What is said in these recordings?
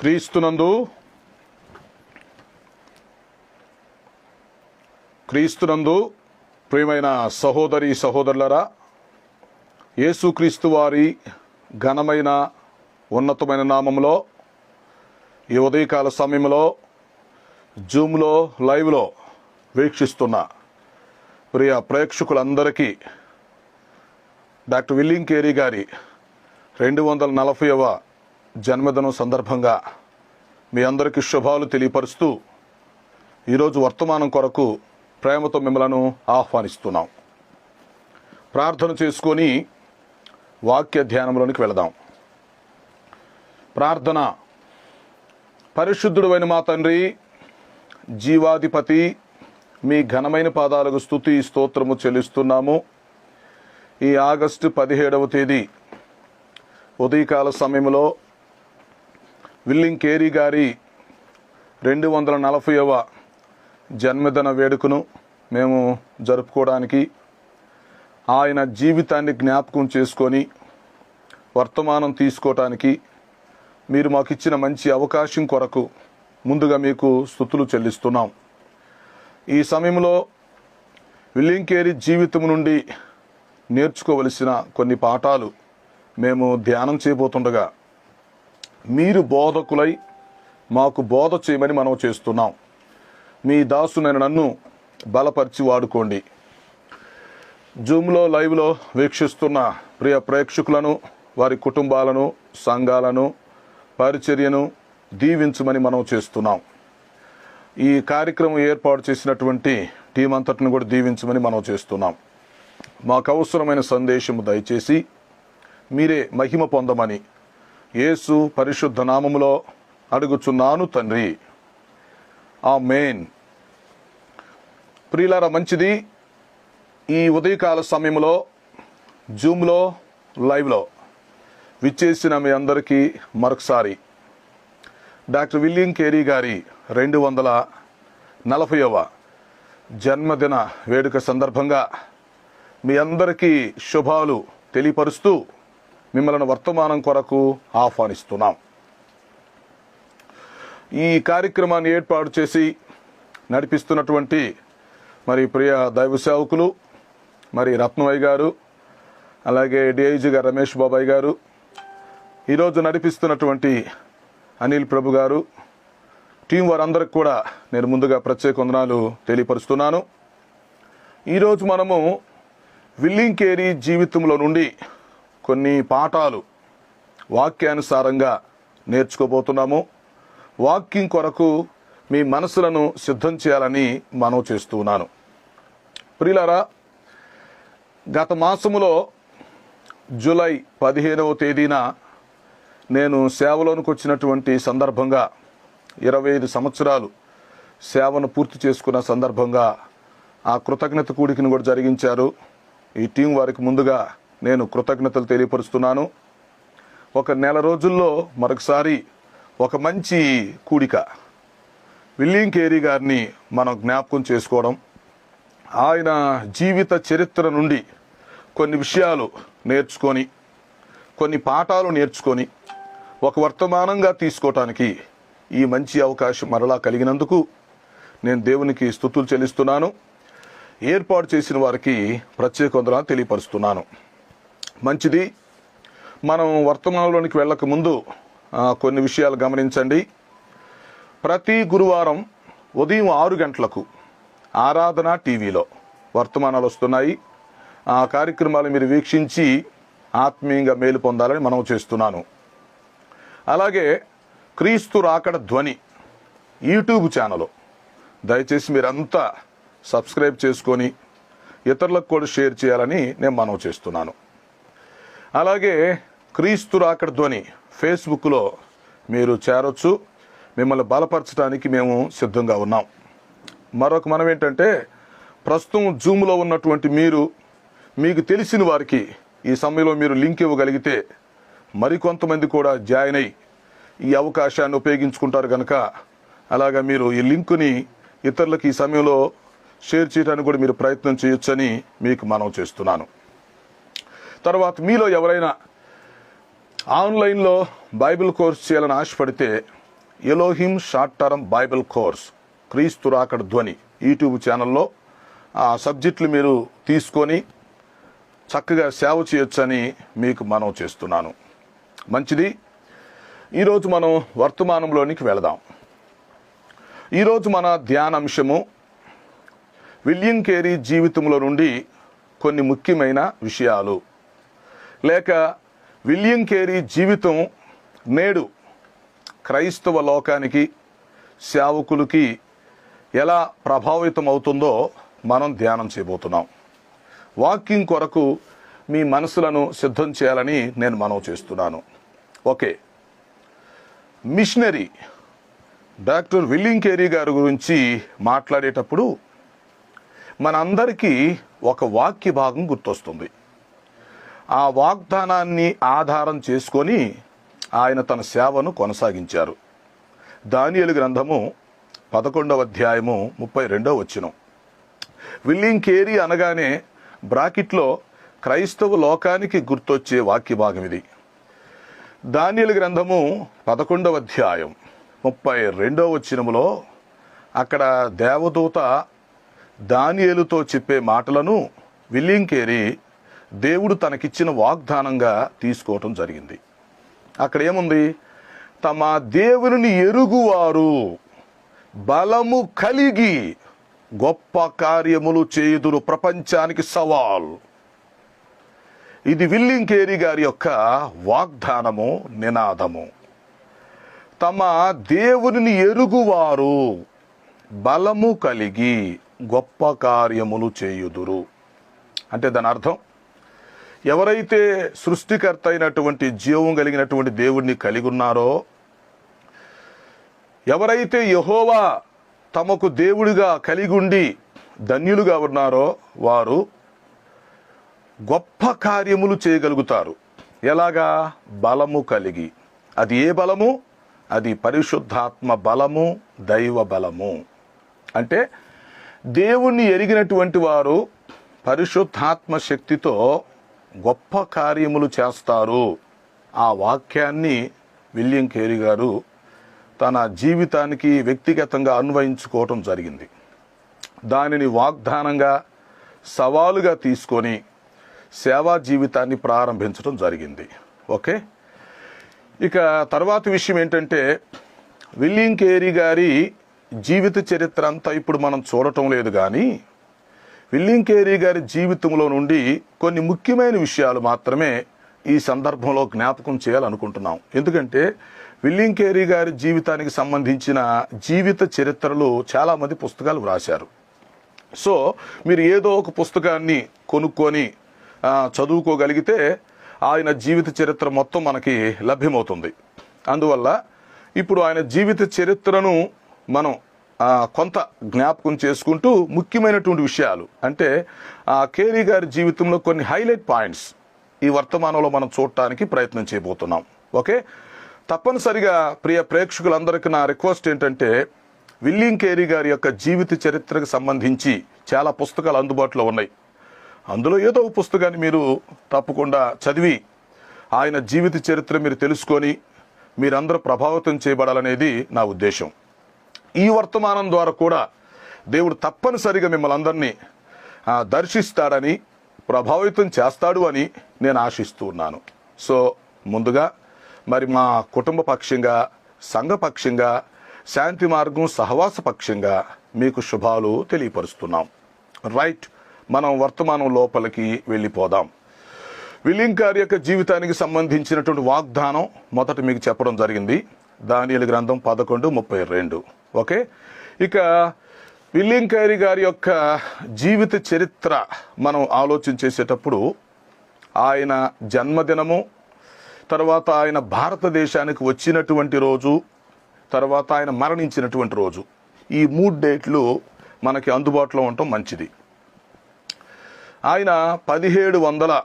క్రీస్తునందు ప్రియమైన సహోదరి సహోదరులరా, యేసుక్రీస్తు వారి ఘనమైన ఉన్నతమైన నామములో ఈ ఉదయకాల సమయంలో జూమ్లో లైవ్లో వీక్షిస్తున్న ప్రియ ప్రేక్షకులందరికీ డాక్టర్ విల్లియం కేరీ గారి 240వ జన్మదినం సందర్భంగా మీ అందరికీ శుభాలు తెలియపరుస్తూ ఈరోజు వర్తమానం కొరకు ప్రేమతో మిమ్మలను ఆహ్వానిస్తున్నాం. ప్రార్థన చేసుకొని వాక్య ధ్యానంలోనికి వెళదాం. ప్రార్థన. పరిశుద్ధుడైన మా తండ్రి, జీవాధిపతి, మీ ఘనమైన పాదాలకు స్తుతి స్తోత్రము చెల్లిస్తున్నాము. ఈ ఆగస్టు 17వ తేదీ ఉదయకాల సమయంలో విల్లియం కేరీ గారి 240వ జన్మదిన వేడుకను మేము జరుపుకోవడానికి, ఆయన జీవితాన్ని జ్ఞాపకం చేసుకొని వర్తమానం తీసుకోవటానికి మీరు మాకు ఇచ్చిన మంచి అవకాశం కొరకు ముందుగా మీకు స్తుతులు చెల్లిస్తున్నాం. ఈ సమయంలో విల్లియం కేరీ జీవితం నుండి నేర్చుకోవలసిన కొన్ని పాఠాలు మేము ధ్యానం చేయబోతుండగా మీరు బోధకులై మాకు బోధ చేయమని మనం చేస్తున్నాం. మీ దాసునైన నన్ను బలపరిచి వాడుకోండి. జూమ్లో లైవ్లో వీక్షిస్తున్న ప్రియ ప్రేక్షకులను, వారి కుటుంబాలను, సంఘాలను, పరిచర్యను దీవించమని మనం చేస్తున్నాం. ఈ కార్యక్రమం ఏర్పాటు చేసినటువంటి టీం అంతటిని కూడా దీవించమని మనం చేస్తున్నాం. మాకు అవసరమైన సందేశము దయచేసి మీరే మహిమ పొందమని యేసు పరిశుద్ధ నామములో అడుగుచున్నాను తండ్రి, ఆమేన్. ప్రియులారా, మంచిది. ఈ ఉదయకాల సమయంలో జూమ్లో లైవ్లో విచ్చేసిన మీ అందరికీ మరొకసారి డాక్టర్ విల్లియం కేరీ గారి 240వ జన్మదిన వేడుక సందర్భంగా మీ అందరికీ శుభాలు తెలియపరుస్తూ మిమ్మల్ని వర్తమానం కొరకు ఆహ్వానిస్తున్నాం. ఈ కార్యక్రమాన్ని ఏర్పాటు చేసి నడిపిస్తున్నటువంటి మరి ప్రియ దైవ సేవకులు మరి రత్నవయ్య గారు, అలాగే డిఐజీ గారు రమేష్ బాబాయ్ గారు, ఈరోజు నడిపిస్తున్నటువంటి అనిల్ ప్రభు గారు, టీం వారందరికి కూడా నేను ముందుగా ప్రత్యేక వందనాలు తెలియపరుస్తున్నాను. ఈరోజు మనము విల్లియం కేరీ జీవితంలో నుండి కొన్ని పాఠాలు వాక్యానుసారంగా నేర్చుకోబోతున్నాము. వాక్యం కొరకు మీ మనసులను సిద్ధం చేయాలని మనవి చేస్తున్నాను. ప్రియులారా, గత మాసములో జూలై 15వ తేదీన నేను సేవలోనికి వచ్చినటువంటి సందర్భంగా 25 సంవత్సరాలు సేవను పూర్తి చేసుకున్న సందర్భంగా ఆ కృతజ్ఞత కూడికను కూడా జరిగించారు. ఈ టీం వారికి ముందుగా నేను కృతజ్ఞతలు తెలియపరుస్తున్నాను. ఒక నెల రోజుల్లో మరొకసారి ఒక మంచి కూడిక, విల్లియం కేరీ గారిని మనం జ్ఞాపకం చేసుకోవడం, ఆయన జీవిత చరిత్ర నుండి కొన్ని విషయాలు నేర్చుకొని, కొన్ని పాఠాలు నేర్చుకొని ఒక వర్తమానంగా తీసుకోవటానికి ఈ మంచి అవకాశం మరలా కలిగినందుకు నేను దేవునికి స్తుతులు చెల్లిస్తున్నాను. ఏర్పాటు చేసిన వారికి ప్రత్యేక వందనాలు తెలియపరుస్తున్నాను. మంచిది. మనం వర్తమానంలోనికి వెళ్ళక ముందు కొన్ని విషయాలు గమనించండి. ప్రతి గురువారం ఉదయం 6 గంటలకు ఆరాధన టీవీలో వర్తమానాలు వస్తున్నాయి. ఆ కార్యక్రమాలు మీరు వీక్షించి ఆత్మీయంగా మేలు పొందాలని మనం చేస్తున్నాను. అలాగే క్రీస్తు రాకడ ధ్వని యూట్యూబ్ ఛానల్ దయచేసి మీరంతా సబ్స్క్రైబ్ చేసుకొని ఇతరులకు కూడా షేర్ చేయాలని నేను మనవి చేస్తున్నాను. అలాగే క్రీస్తు రాకడ ధ్వని ఫేస్బుక్లో మీరు చేరొచ్చు. మిమ్మల్ని బలపరచడానికి మేము సిద్ధంగా ఉన్నాం. మరొక మనం ఏంటంటే, ప్రస్తుతం జూమ్లో ఉన్నటువంటి మీకు తెలిసిన వారికి ఈ సమయంలో మీరు లింక్ ఇవ్వగలిగితే మరికొంతమంది కూడా జాయిన్ అయ్యి ఈ అవకాశాన్ని ఉపయోగించుకుంటారు కనుక, అలాగా మీరు ఈ లింకుని ఇతరులకు ఈ సమయంలో షేర్ చేయడానికి కూడా మీరు ప్రయత్నం చేయొచ్చని మీకు మనవి చేస్తున్నాను. తర్వాత మీలో ఎవరైనా ఆన్లైన్లో బైబిల్ కోర్స్ చేయాలని ఆశపడితే Elohim short term Bible course క్రీస్తు రాకడ ధ్వని యూట్యూబ్ ఛానల్లో ఆ సబ్జెక్టులు మీరు తీసుకొని చక్కగా సేవ చేయొచ్చని మీకు మనవి చేస్తున్నాను. మంచిది. ఈరోజు మనం వర్తమానంలోనికి వెళదాం. ఈరోజు మన ధ్యానాంశము విలియం కేరీ జీవితంలో నుండి కొన్ని ముఖ్యమైన విషయాలు, లేక విలియం కేరీ జీవితం నేడు క్రైస్తవ లోకానికి, సేవకులకి ఎలా ప్రభావితం అవుతుందో మనం ధ్యానం చేయబోతున్నాం. వాక్యం కొరకు మీ మనసులను సిద్ధం చేయాలని నేను మనవి చేస్తున్నాను. Okay, missionary doctor William Carey గారి గురించి మాట్లాడేటప్పుడు మనందరికీ ఒక వాక్య భాగం గుర్తొస్తుంది. ఆ వాగ్దానాన్ని ఆధారం చేసుకొని ఆయన తన సేవను కొనసాగించారు. దానియేలు గ్రంథము 11వ అధ్యాయము 32వ వచనం. విలియం కేరీ అనగానే బ్రాకెట్లో క్రైస్తవ లోకానికి గుర్తొచ్చే వాక్య భాగం ఇది. దానియేలు గ్రంథము 11వ అధ్యాయం 32వ వచనములో అక్కడ దేవదూత దానియేలుతో చెప్పే మాటలను విలియం కేరీ దేవుడు తనకిచ్చిన వాగ్దానంగా తీసుకోవటం జరిగింది. అక్కడ ఏముంది? తమ దేవుని ఎరుగువారు బలము కలిగి గొప్ప కార్యములు చేయుదురు, ప్రపంచానికి సవాల్. ఇది విలియం కేరీ గారి యొక్క వాగ్దానము, నినాదము. తమ దేవుని ఎరుగువారు బలము కలిగి గొప్ప కార్యములు చేయుదురు అంటే దాని అర్థం, ఎవరైతే సృష్టికర్త అయినటువంటి జీవం కలిగినటువంటి దేవుడిని కలిగి ఉన్నారో, ఎవరైతే యెహోవా తమకు దేవుడిగా కలిగి ఉండి ధన్యులుగా ఉన్నారో వారు గొప్ప కార్యములు చేయగలుగుతారు. ఎలాగా? బలము కలిగి. అది ఏ బలము? అది పరిశుద్ధాత్మ బలము, దైవ బలము. అంటే దేవుణ్ణి ఎరిగినటువంటి వారు పరిశుద్ధాత్మ శక్తితో గొప్ప కార్యములు చేస్తారు. ఆ వాక్యాన్ని విలియం కేరీ గారు తన జీవితానికి వ్యక్తిగతంగా అన్వయించుకోవటం జరిగింది. దానిని వాగ్దానంగా, సవాలుగా తీసుకొని సేవా జీవితాన్ని ప్రారంభించడం జరిగింది. ఓకే, ఇక తర్వాత విషయం ఏంటంటే, విలియం కేరీ గారి జీవిత చరిత్ర అంతా ఇప్పుడు మనం చూడటం లేదు, కానీ విలియం కేరీ గారి జీవితంలో నుండి కొన్ని ముఖ్యమైన విషయాలు మాత్రమే ఈ సందర్భంలో జ్ఞాపకం చేయాలనుకుంటున్నాం. ఎందుకంటే విలియం కేరీ గారి జీవితానికి సంబంధించిన జీవిత చరిత్రలు చాలామంది పుస్తకాలు వ్రాశారు. సో మీరు ఏదో ఒక పుస్తకాన్ని కొనుక్కొని చదువుకోగలిగితే ఆయన జీవిత చరిత్ర మొత్తం మనకి లభ్యమవుతుంది. అందువల్ల ఇప్పుడు ఆయన జీవిత చరిత్రను మనం కొంత జ్ఞాపకం చేసుకుంటూ ముఖ్యమైనటువంటి విషయాలు అంటే కేరీ గారి జీవితంలో కొన్ని హైలైట్ పాయింట్స్ ఈ వర్తమానంలో మనం చూడటానికి ప్రయత్నం చేయబోతున్నాం. ఓకే, తప్పనిసరిగా ప్రియ ప్రేక్షకులందరికీ నా రిక్వెస్ట్ ఏంటంటే, విలియం కేరీ గారి యొక్క జీవిత చరిత్రకు సంబంధించి చాలా పుస్తకాలు అందుబాటులో ఉన్నాయి. అందులో ఏదో ఒక పుస్తకాన్ని మీరు తప్పకుండా చదివి ఆయన జీవిత చరిత్ర మీరు తెలుసుకొని మీరందరూ ప్రభావితం చేయబడాలనేది నా ఉద్దేశం. ఈ వర్తమానం ద్వారా కూడా దేవుడు తప్పనిసరిగా మిమ్మల్ని అందరినీ దర్శిస్తాడని, ప్రభావితం చేస్తాడు అని నేను ఆశిస్తూ ఉన్నాను. సో ముందుగా మరి మా కుటుంబ పక్షంగా, సంఘ పక్షంగా, శాంతి మార్గం సహవాస పక్షంగా మీకు శుభాలు తెలియపరుస్తున్నాం. రైట్, మనం వర్తమానం లోపలికి వెళ్ళిపోదాం. విలియం కేరీ యొక్క జీవితానికి సంబంధించినటువంటి వాగ్దానం మొదట మీకు చెప్పడం జరిగింది. దానియేలు గ్రంథం 11:32. ఓకే, ఇక విలియం కేరీ గారి యొక్క జీవిత చరిత్ర మనం ఆలోచన చేసేటప్పుడు ఆయన జన్మదినము, తర్వాత ఆయన భారతదేశానికి వచ్చినటువంటి రోజు, తర్వాత ఆయన మరణించినటువంటి రోజు, ఈ 3 డేట్లు మనకి అందుబాటులో ఉండటం మంచిది. ఆయన 1761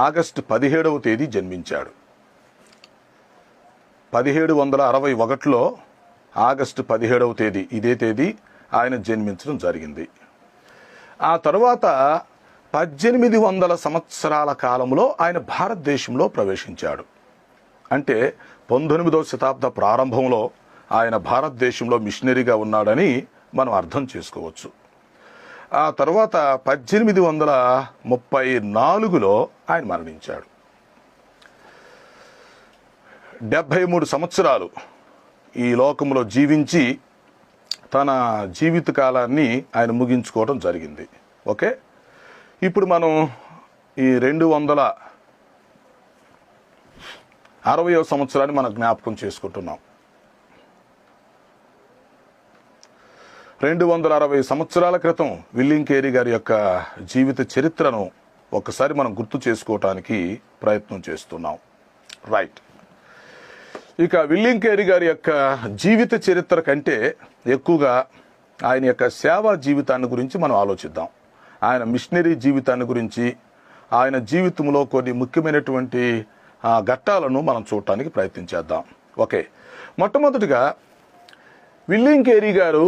ఆగస్టు 17వ తేదీ జన్మించాడు. 1761లో ఆగస్టు 17వ తేదీ, ఇదే తేదీ ఆయన జన్మించడం జరిగింది. ఆ తర్వాత 1800 సంవత్సరాల కాలంలో ఆయన భారతదేశంలో ప్రవేశించాడు. అంటే 19వ శతాబ్ద ప్రారంభంలో ఆయన భారతదేశంలో మిషనరీగా ఉన్నాడని మనం అర్థం చేసుకోవచ్చు. ఆ తర్వాత 1834లో ఆయన మరణించాడు. 73 సంవత్సరాలు ఈ లోకంలో జీవించి తన జీవిత కాలాన్ని ఆయన ముగించుకోవడం జరిగింది. ఓకే, ఇప్పుడు మనం ఈ 260వ సంవత్సరాన్ని మనం జ్ఞాపకం చేసుకుంటున్నాం. 260 సంవత్సరాల క్రితం విల్లియం కేరీ గారి యొక్క జీవిత చరిత్రను ఒకసారి మనం గుర్తు చేసుకోవటానికి ప్రయత్నం చేస్తున్నాం. రైట్, ఇక విల్లియం కేరీ గారి యొక్క జీవిత చరిత్ర కంటే ఎక్కువగా ఆయన యొక్క సేవా జీవితాన్ని గురించి మనం ఆలోచిద్దాం. ఆయన మిషనరీ జీవితాన్ని గురించి, ఆయన జీవితంలో కొన్ని ముఖ్యమైనటువంటి ఘట్టాలను మనం చూడటానికి ప్రయత్నించేద్దాం. ఓకే, మొట్టమొదటిగా విల్లియం కేరీ గారు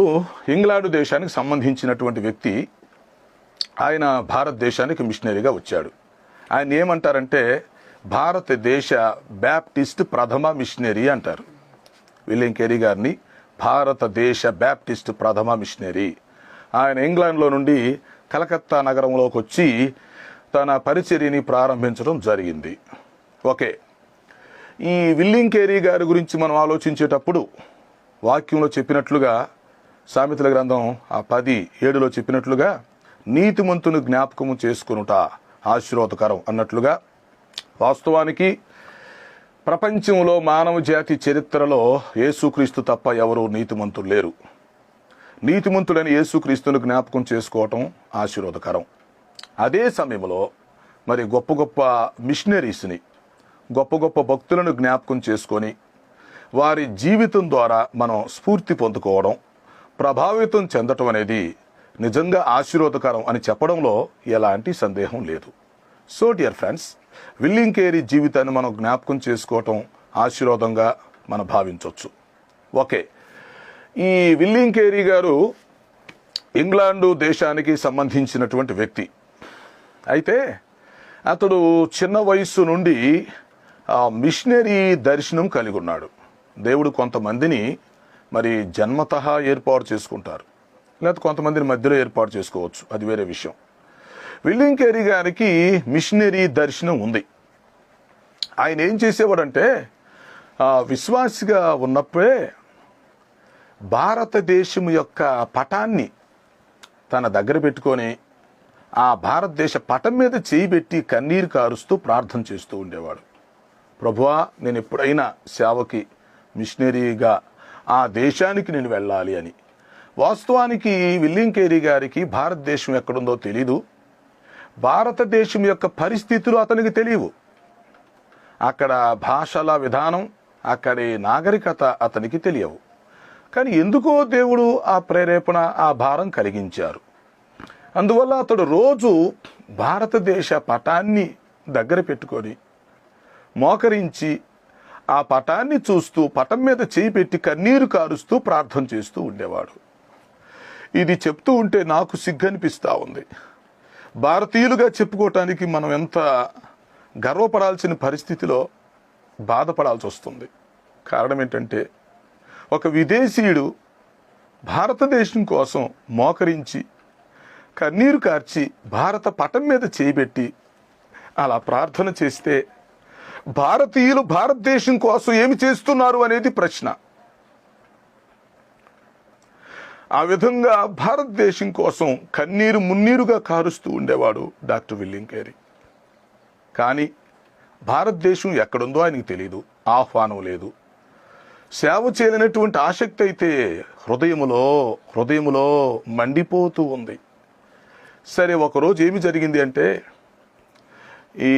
ఇంగ్లాండ్ దేశానికి సంబంధించినటువంటి వ్యక్తి. ఆయన భారతదేశానికి మిషనరీగా వచ్చాడు. ఆయన ఏమంటారంటే భారతదేశ బ్యాప్టిస్ట్ ప్రథమ మిషనరీ అంటారు. విల్లియం కేరీ గారిని భారతదేశ బ్యాప్టిస్ట్ ప్రథమ మిషనరీ. ఆయన ఇంగ్లాండ్లో నుండి కలకత్తా నగరంలోకి వచ్చి తన పరిచర్యని ప్రారంభించడం జరిగింది. ఓకే, ఈ విల్లియం కేరీ గారి గురించి మనం ఆలోచించేటప్పుడు వాక్యంలో చెప్పినట్లుగా, సామెతల గ్రంథం 10:7లో చెప్పినట్లుగా నీతిమంతుని జ్ఞాపకము చేసుకొనుట ఆశీర్వాదకరం అన్నట్లుగా, వాస్తవానికి ప్రపంచంలో మానవ జాతి చరిత్రలో యేసుక్రీస్తు తప్ప ఎవరు నీతిమంతులు లేరు. నీతిమంతుడని యేసుక్రీస్తును జ్ఞాపకం చేసుకోవటం ఆశీర్వాదకరం. అదే సమయంలో మరి గొప్ప గొప్ప మిషనరీస్ని, గొప్ప గొప్ప భక్తులను జ్ఞాపకం చేసుకొని వారి జీవితం ద్వారా మనం స్ఫూర్తి పొందుకోవడం, ప్రభావితం చెందటం అనేది నిజంగా ఆశీర్వాదకరం అని చెప్పడంలో ఎలాంటి సందేహం లేదు. So dear friends, William Carey జీవితాన్ని మనం జ్ఞాపకం చేసుకోవటం ఆశీర్వాదంగా మనం భావించవచ్చు. ఓకే, ఈ విల్లియం కేరీ గారు ఇంగ్లాండు దేశానికి సంబంధించినటువంటి వ్యక్తి. అయితే అతడు చిన్న వయస్సు నుండి మిషనరీ దర్శనం కలిగి ఉన్నాడు. దేవుడు కొంతమందిని మరి జన్మతః ఏర్పాటు చేసుకుంటారు, లేకపోతే కొంతమందిని మధ్యలో ఏర్పాటు చేసుకోవచ్చు, అది వేరే విషయం. విల్లియం కేరీ గారికి మిషనరీ దర్శనం ఉంది. ఆయన ఏం చేసేవాడంటే విశ్వాసిగా ఉన్నప్పుడే భారతదేశం యొక్క పటాన్ని తన దగ్గర పెట్టుకొని ఆ భారతదేశ పటం మీద చేయి పెట్టి కన్నీరు కారుస్తూ ప్రార్థన చేస్తూ ఉండేవాడు. ప్రభువా, నేను ఎప్పుడైనా సేవకి మిషనరీగా ఆ దేశానికి నేను వెళ్ళాలి అని. వాస్తవానికి విల్లియం కేరీ గారికి భారతదేశం ఎక్కడుందో తెలీదు, భారతదేశం యొక్క పరిస్థితులు అతనికి తెలియవు, అక్కడ భాషల విధానం, అక్కడి నాగరికత అతనికి తెలియవు. కానీ ఎందుకో దేవుడు ఆ ప్రేరేపణ, ఆ భారం కలిగించారు. అందువల్ల అతడు రోజు భారతదేశ పటాన్ని దగ్గర పెట్టుకొని మోకరించి ఆ పటాన్ని చూస్తూ పటం మీద చేయి పెట్టి కన్నీరు కారుస్తూ ప్రార్థన చేస్తూ ఉండేవాడు. ఇది చెప్తూ ఉంటే నాకు సిగ్గనిపిస్తూ ఉంది. భారతీయులుగా చెప్పుకోవటానికి మనం ఎంత గర్వపడాల్సిన పరిస్థితిలో బాధపడాల్సి వస్తుంది. కారణం ఏంటంటే ఒక విదేశీయుడు భారతదేశం కోసం మోకరించి కన్నీరు కార్చి భారత పటం మీద చేయిబెట్టి అలా ప్రార్థన చేస్తే భారతీయులు భారతదేశం కోసం ఏమి చేస్తున్నారు అనేది ప్రశ్న. ఆ విధంగా భారతదేశం కోసం కన్నీరు మున్నీరుగా కారుస్తూ ఉండేవాడు డాక్టర్ విల్లియం కేరీ. కానీ భారతదేశం ఎక్కడుందో ఆయనకు తెలియదు, ఆహ్వానం లేదు. సేవ చేయలేనటువంటి ఆసక్తి అయితే హృదయములో మండిపోతూ ఉంది. సరే, ఒకరోజు ఏమి జరిగింది అంటే, ఈ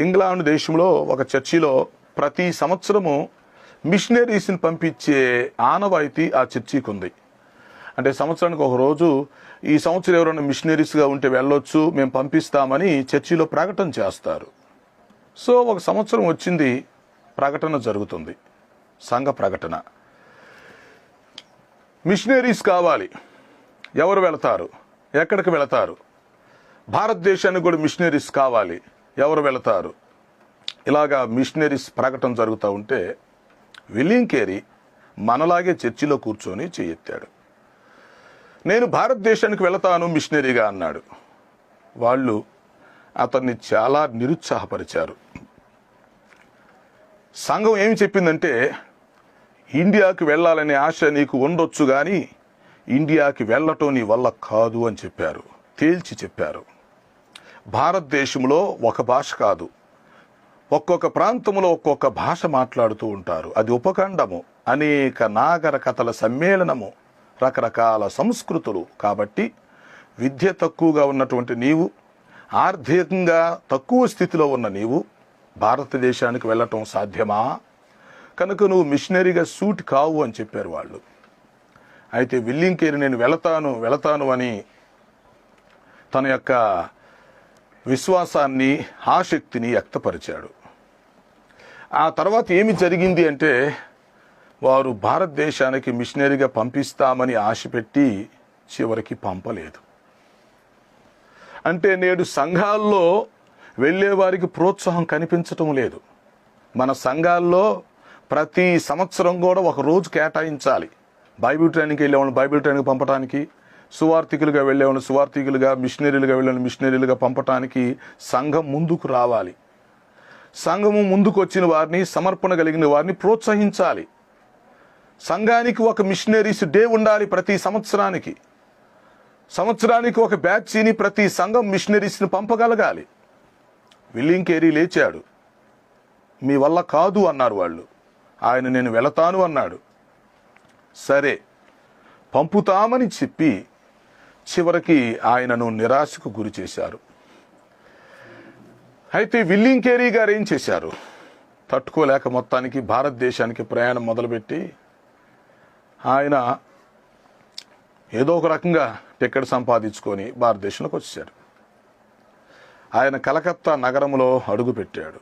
ఇంగ్లాండ్ దేశంలో ఒక చర్చిలో ప్రతి సంవత్సరము మిషనరీస్ని పంపించే ఆనవాయితీ ఆ చర్చికి ఉంది. అంటే సంవత్సరానికి ఒక రోజు ఈ సంవత్సరం ఎవరైనా మిషనరీస్గా ఉంటే వెళ్ళొచ్చు, మేము పంపిస్తామని చర్చిలో ప్రకటన చేస్తారు. సో ఒక సంవత్సరం వచ్చింది, ప్రకటన జరుగుతుంది, సంఘ ప్రకటన. మిషనరీస్ కావాలి, ఎవరు వెళతారు, ఎక్కడికి వెళతారు? భారతదేశానికి కూడా మిషనరీస్ కావాలి, ఎవరు వెళతారు? ఇలాగా మిషనరీస్ ప్రకటన జరుగుతూ ఉంటే విలియం కేరీ మనలాగే చర్చిలో కూర్చొని చేయెత్తాడు. నేను భారతదేశానికి వెళతాను మిషనరీగా అన్నాడు. వాళ్ళు అతన్ని చాలా నిరుత్సాహపరిచారు. సంఘం ఏమి చెప్పిందంటే, ఇండియాకి వెళ్ళాలనే ఆశ నీకు ఉండొచ్చు కానీ ఇండియాకి వెళ్ళటం నీ వల్ల కాదు అని చెప్పారు. తేల్చి చెప్పారు. భారతదేశంలో ఒక భాష కాదు, ఒక్కొక్క ప్రాంతంలో ఒక్కొక్క భాష మాట్లాడుతూ ఉంటారు. అది ఉపఖండము, అనేక నాగర కథల సమ్మేళనము, రకరకాల సంస్కృతులు. కాబట్టి విద్య తక్కువగా ఉన్నటువంటి నీవు, ఆర్థికంగా తక్కువ స్థితిలో ఉన్న నీవు భారతదేశానికి వెళ్ళటం సాధ్యమా? కనుక నువ్వు మిషనరీగా సూట్ కావు అని చెప్పారు వాళ్ళు. అయితే విలియం కేరీ నేను వెళతాను అని తన యొక్క విశ్వాసాన్ని, ఆసక్తిని వ్యక్తపరిచాడు. ఆ తర్వాత ఏమి జరిగింది అంటే, వారు భారతదేశానికి మిషనరీగా పంపిస్తామని ఆశ పెట్టి చివరికి పంపలేదు. అంటే నేడు సంఘాల్లో వెళ్ళే వారికి ప్రోత్సాహం కనిపించటం లేదు. మన సంఘాల్లో ప్రతి సంవత్సరం కూడా ఒక రోజు కేటాయించాలి. బైబిల్ ట్రైనింగ్కి వెళ్ళేవాళ్ళని బైబిల్ ట్రైనింగ్ పంపడానికి, సువార్థికులుగా వెళ్ళేవాళ్ళని సువార్థికులుగా, మిషనరీలుగా వెళ్ళేవాళ్ళని మిషనరీలుగా పంపటానికి సంఘం ముందుకు రావాలి. సంఘము ముందుకు వచ్చిన వారిని, సమర్పణ కలిగిన వారిని ప్రోత్సహించాలి. సంఘానికి ఒక మిషనరీస్ డే ఉండాలి. ప్రతి సంవత్సరానికి ఒక బ్యాచ్ని ప్రతి సంఘం మిషనరీస్ని పంపగలగాలి. విలియం కేరీ లేచాడు. మీ వల్ల కాదు అన్నారు వాళ్ళు. ఆయన నేను వెళతాను అన్నాడు. సరే పంపుతామని చెప్పి చివరికి ఆయనను నిరాశకు గురి చేశారు. అయితే విలియం కేరీ గారు ఏం చేశారు? తట్టుకోలేక మొత్తానికి భారతదేశానికి ప్రయాణం మొదలుపెట్టి ఆయన ఏదో ఒక రకంగా టికెట్ సంపాదించుకొని భారతదేశంలోకి వచ్చాడు. ఆయన కలకత్తా నగరంలో అడుగుపెట్టాడు.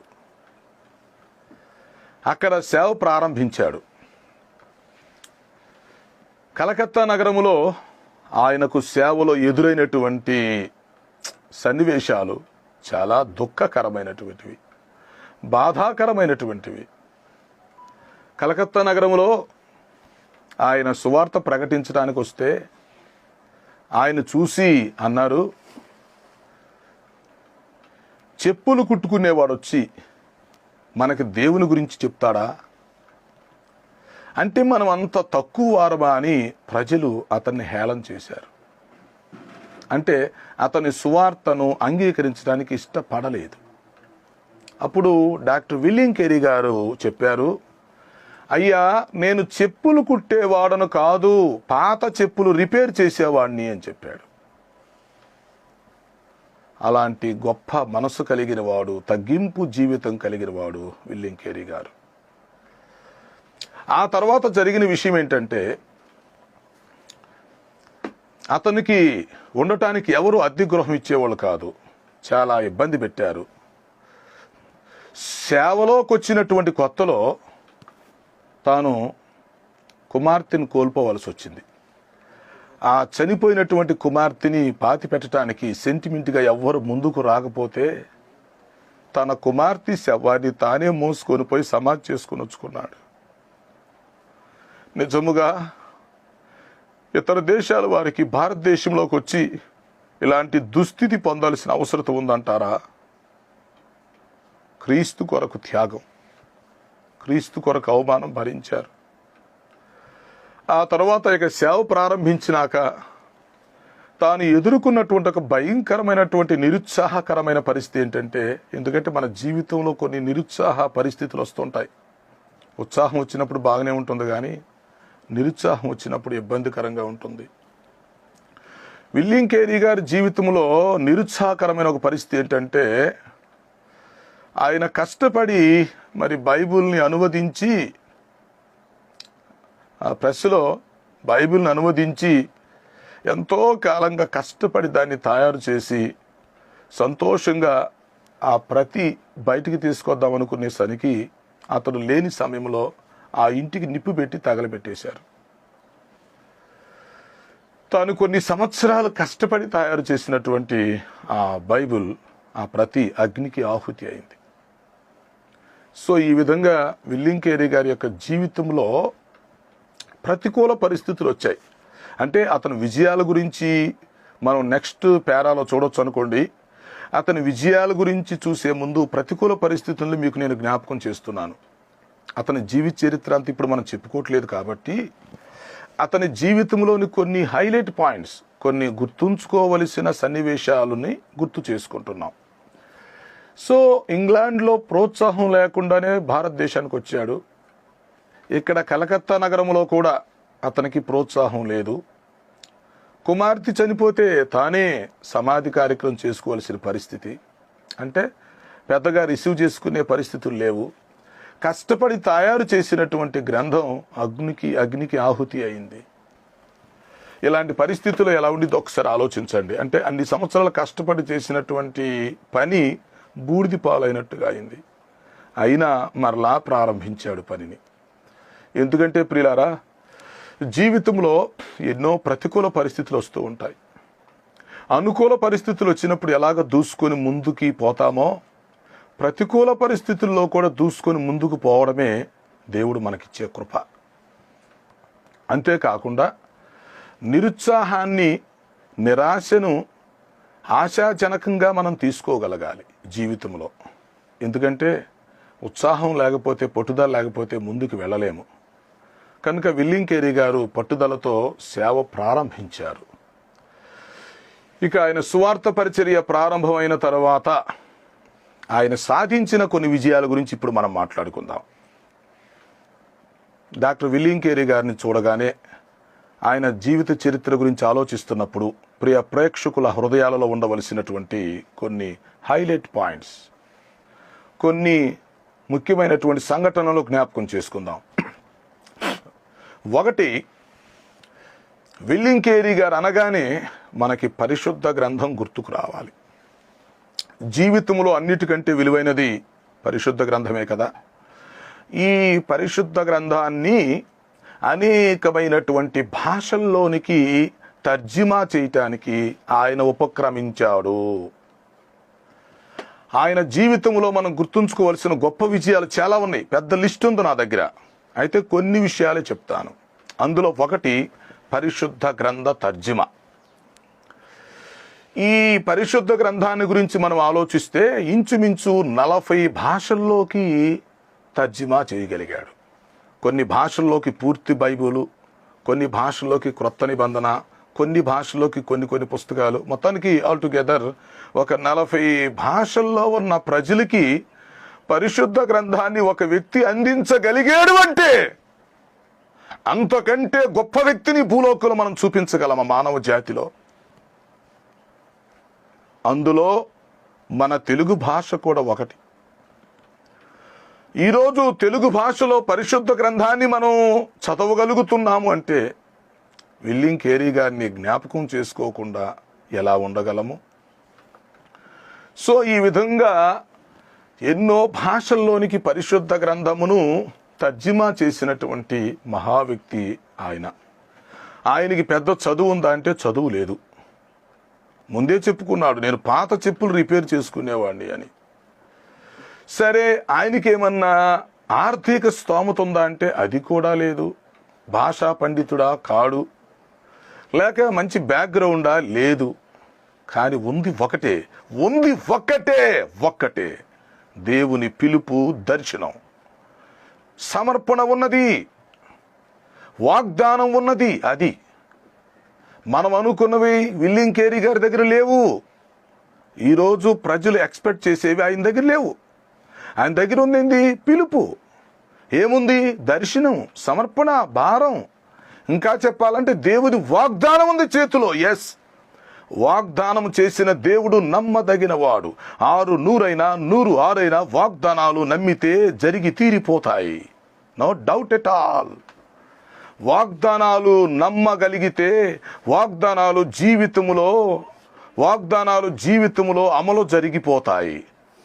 అక్కడ సేవ ప్రారంభించాడు. కలకత్తా నగరములో ఆయనకు సేవలో ఎదురైనటువంటి సన్నివేశాలు చాలా దుఃఖకరమైనటువంటివి, బాధాకరమైనటువంటివి. కలకత్తా నగరంలో ఆయన సువార్త ప్రకటించడానికి వస్తే ఆయన చూసి అన్నారు, చెప్పులు కుట్టుకునేవాడు వచ్చి మనకి దేవుని గురించి చెప్తాడా? అంటే మనం అంత తక్కువ వారమా అని ప్రజలు అతన్ని హేళన చేశారు. అంటే అతని సువార్తను అంగీకరించడానికి ఇష్టపడలేదు. అప్పుడు డాక్టర్ విలియం కేరీ గారు చెప్పారు, అయ్యా నేను చెప్పులు కుట్టేవాడను కాదు, పాత చెప్పులు రిపేర్ చేసేవాడిని అని చెప్పాడు. అలాంటి గొప్ప మనసు కలిగిన వాడు, తగ్గింపు జీవితం కలిగిన వాడు విలియం కేరీ గారు. ఆ తర్వాత జరిగిన విషయం ఏంటంటే, అతనికి ఉండటానికి ఎవరు అద్దె గృహం ఇచ్చేవాళ్ళు కాదు. చాలా ఇబ్బంది పెట్టారు. సేవలోకి వచ్చినటువంటి కొత్తలో తాను కుమార్తెను కోల్పోవలసి వచ్చింది. ఆ చనిపోయినటువంటి కుమార్తెని పాతి పెట్టడానికి సెంటిమెంట్గా ఎవ్వరు ముందుకు రాకపోతే తన కుమార్తె శవాన్ని తానే మోసుకొని పోయి సమాధి చేసుకొని వచ్చుకున్నాడు. నిజముగా ఇతర దేశాల వారికి భారతదేశంలోకి వచ్చి ఇలాంటి దుస్థితి పొందాల్సిన అవసరం ఉందంటారా? క్రీస్తు కొరకు త్యాగం, క్రీస్తు కొరకు అవమానం భరించారు. ఆ తర్వాత ఇక సేవ ప్రారంభించినాక తాను ఎదుర్కొన్నటువంటి ఒక భయంకరమైనటువంటి నిరుత్సాహకరమైన పరిస్థితి ఏంటంటే, ఎందుకంటే మన జీవితంలో కొన్ని నిరుత్సాహ పరిస్థితులు వస్తుంటాయి. ఉత్సాహం వచ్చినప్పుడు బాగానే ఉంటుంది, కానీ నిరుత్సాహం వచ్చినప్పుడు ఇబ్బందికరంగా ఉంటుంది. విలియం కేరీ గారి జీవితంలో నిరుత్సాహకరమైన ఒక పరిస్థితి ఏంటంటే, ఆయన కష్టపడి మరి బైబిల్ని అనువదించి, ఆ ప్రెస్లో బైబిల్ని అనువదించి ఎంతో కాలంగా కష్టపడి దాన్ని తయారు చేసి సంతోషంగా ఆ ప్రతి బయటికి తీసుకొద్దాం అనుకునే సరికి అతడు లేని సమయంలో ఆ ఇంటికి నిప్పు పెట్టి తగలబెట్టేశారు. తాను కొన్ని సంవత్సరాలు కష్టపడి తయారు చేసినటువంటి ఆ బైబిల్, ఆ ప్రతి అగ్నికి ఆహుతి అయింది. సో ఈ విధంగా విల్లియం కేరీ గారి యొక్క జీవితంలో ప్రతికూల పరిస్థితులు వచ్చాయి. అంటే అతని విజయాల గురించి మనం నెక్స్ట్ పేరాలో చూడొచ్చు అనుకోండి. అతని విజయాల గురించి చూసే ముందు ప్రతికూల పరిస్థితులను మీకు నేను జ్ఞాపకం చేస్తున్నాను. అతని జీవిత చరిత్ర అంతా ఇప్పుడు మనం చెప్పుకోవట్లేదు కాబట్టి అతని జీవితంలోని కొన్ని హైలైట్ పాయింట్స్, కొన్ని గుర్తుంచుకోవలసిన సన్నివేశాలని గుర్తు చేసుకుంటున్నాం. సో ఇంగ్లాండ్లో ప్రోత్సాహం లేకుండానే భారతదేశానికి వచ్చాడు. ఇక్కడ కలకత్తా నగరంలో కూడా అతనికి ప్రోత్సాహం లేదు. కుమార్తె చనిపోతే తానే సమాధి కార్యక్రమం చేసుకోవాల్సిన పరిస్థితి. అంటే పెద్దగా రిసీవ్ చేసుకునే పరిస్థితులు లేవు. కష్టపడి తయారు చేసినటువంటి గ్రంథం అగ్నికి ఆహుతి అయింది. ఇలాంటి పరిస్థితులు ఎలా ఉండిద్దో ఒకసారి ఆలోచించండి. అంటే అన్ని సంవత్సరాలు కష్టపడి చేసినటువంటి పని బూడిది పాలైనట్టుగా అయింది. అయినా మరలా ప్రారంభించాడు పనిని. ఎందుకంటే ప్రియులారా, జీవితంలో ఎన్నో ప్రతికూల పరిస్థితులు వస్తూ ఉంటాయి. అనుకూల పరిస్థితులు వచ్చినప్పుడు ఎలాగ దూసుకొని ముందుకి పోతామో, ప్రతికూల పరిస్థితుల్లో కూడా దూసుకొని ముందుకు పోవడమే దేవుడు మనకిచ్చే కృప. అంతేకాకుండా నిరుత్సాహాన్ని, నిరాశను ఆశాజనకంగా మనం తీసుకోగలగాలి జీవితంలో. ఎందుకంటే ఉత్సాహం లేకపోతే, పట్టుదల లేకపోతే ముందుకు వెళ్ళలేము. కనుక విల్లియం కేరీ గారు పట్టుదలతో సేవ ప్రారంభించారు. ఇక ఆయన సువార్త పరిచర్య ప్రారంభమైన తర్వాత ఆయన సాధించిన కొన్ని విజయాల గురించి ఇప్పుడు మనం మాట్లాడుకుందాం. డాక్టర్ విల్లియం కేరీ గారిని చూడగానే, ఆయన జీవిత చరిత్ర గురించి ఆలోచిస్తున్నప్పుడు ప్రియ ప్రేక్షకుల హృదయాలలో ఉండవలసినటువంటి కొన్ని హైలైట్ పాయింట్స్, కొన్ని ముఖ్యమైనటువంటి సంఘటనలు జ్ఞాపకం చేసుకుందాం. ఒకటి, విల్లియం కేరీ గారు అనగానే మనకి పరిశుద్ధ గ్రంథం గుర్తుకు రావాలి. జీవితంలో అన్నిటికంటే విలువైనది పరిశుద్ధ గ్రంథమే కదా. ఈ పరిశుద్ధ గ్రంథాన్ని అనేకమైనటువంటి భాషల్లోనికి తర్జుమా చేయటానికి ఆయన ఉపక్రమించాడు. ఆయన జీవితంలో మనం గుర్తుంచుకోవాల్సిన గొప్ప విజయాలు చాలా ఉన్నాయి. పెద్ద లిస్ట్ ఉంది నా దగ్గర. అయితే కొన్ని విషయాలే చెప్తాను. అందులో ఒకటి పరిశుద్ధ గ్రంథ తర్జుమా. ఈ పరిశుద్ధ గ్రంథాన్ని గురించి మనం ఆలోచిస్తే ఇంచుమించు 40 భాషల్లోకి తర్జుమా చేయగలిగాడు. కొన్ని భాషల్లోకి పూర్తి బైబిలు, కొన్ని భాషల్లోకి క్రొత్త నిబంధన, కొన్ని భాషల్లోకి కొన్ని పుస్తకాలు, మొత్తానికి ఆల్టుగెదర్ ఒక 40 భాషల్లో ఉన్న ప్రజలకి పరిశుద్ధ గ్రంథాన్ని ఒక వ్యక్తి అందించగలిగాడు అంటే అంతకంటే గొప్ప వ్యక్తిని భూలోకంలో మనం చూపించగలమా మానవ జాతిలో? అందులో మన తెలుగు భాష కూడా ఒకటి. ఈరోజు తెలుగు భాషలో పరిశుద్ధ గ్రంథాన్ని మనం చదవగలుగుతున్నాము అంటే విల్లియం కేరీ గారిని జ్ఞాపకం చేసుకోకుండా ఎలా ఉండగలము? సో ఈ విధంగా ఎన్నో భాషల్లోనికి పరిశుద్ధ గ్రంథమును తర్జుమా చేసినటువంటి మహా వ్యక్తి ఆయన. ఆయనకి పెద్ద చదువు ఉందా అంటే చదువు లేదు. ముందే చెప్పుకున్నాడు, నేను పాత చెప్పులు రిపేర్ చేసుకునేవాడిని అని. సరే, ఆయనకేమన్నా ఆర్థిక స్తోమత ఉందా అంటే అది కూడా లేదు. భాషా పండితుడా కాడు, లేక మంచి బ్యాక్గ్రౌండా లేదు. కానీ ఉంది ఒక్కటే దేవుని పిలుపు, దర్శనం, సమర్పణ ఉన్నది, వాగ్దానం ఉన్నది. అది మనం అనుకున్నవి విల్లియం కేరీ గారి దగ్గర లేవు. ఈరోజు ప్రజలు ఎక్స్పెక్ట్ చేసేవి ఆయన దగ్గర లేవు. ఆయన దగ్గర ఉంది పిలుపు, ఏముంది? దర్శనం, సమర్పణ, భారం. ఇంకా చెప్పాలంటే దేవుని వాగ్దానం ఉంది చేతిలో. ఎస్, వాగ్దానం చేసిన దేవుడు నమ్మదగిన వాడు. 100 వాగ్దానాలు నమ్మితే జరిగి తీరిపోతాయి. No doubt at all. వాగ్దానాలు నమ్మగలిగితే వాగ్దానాలు జీవితములో అమలు జరిగిపోతాయి.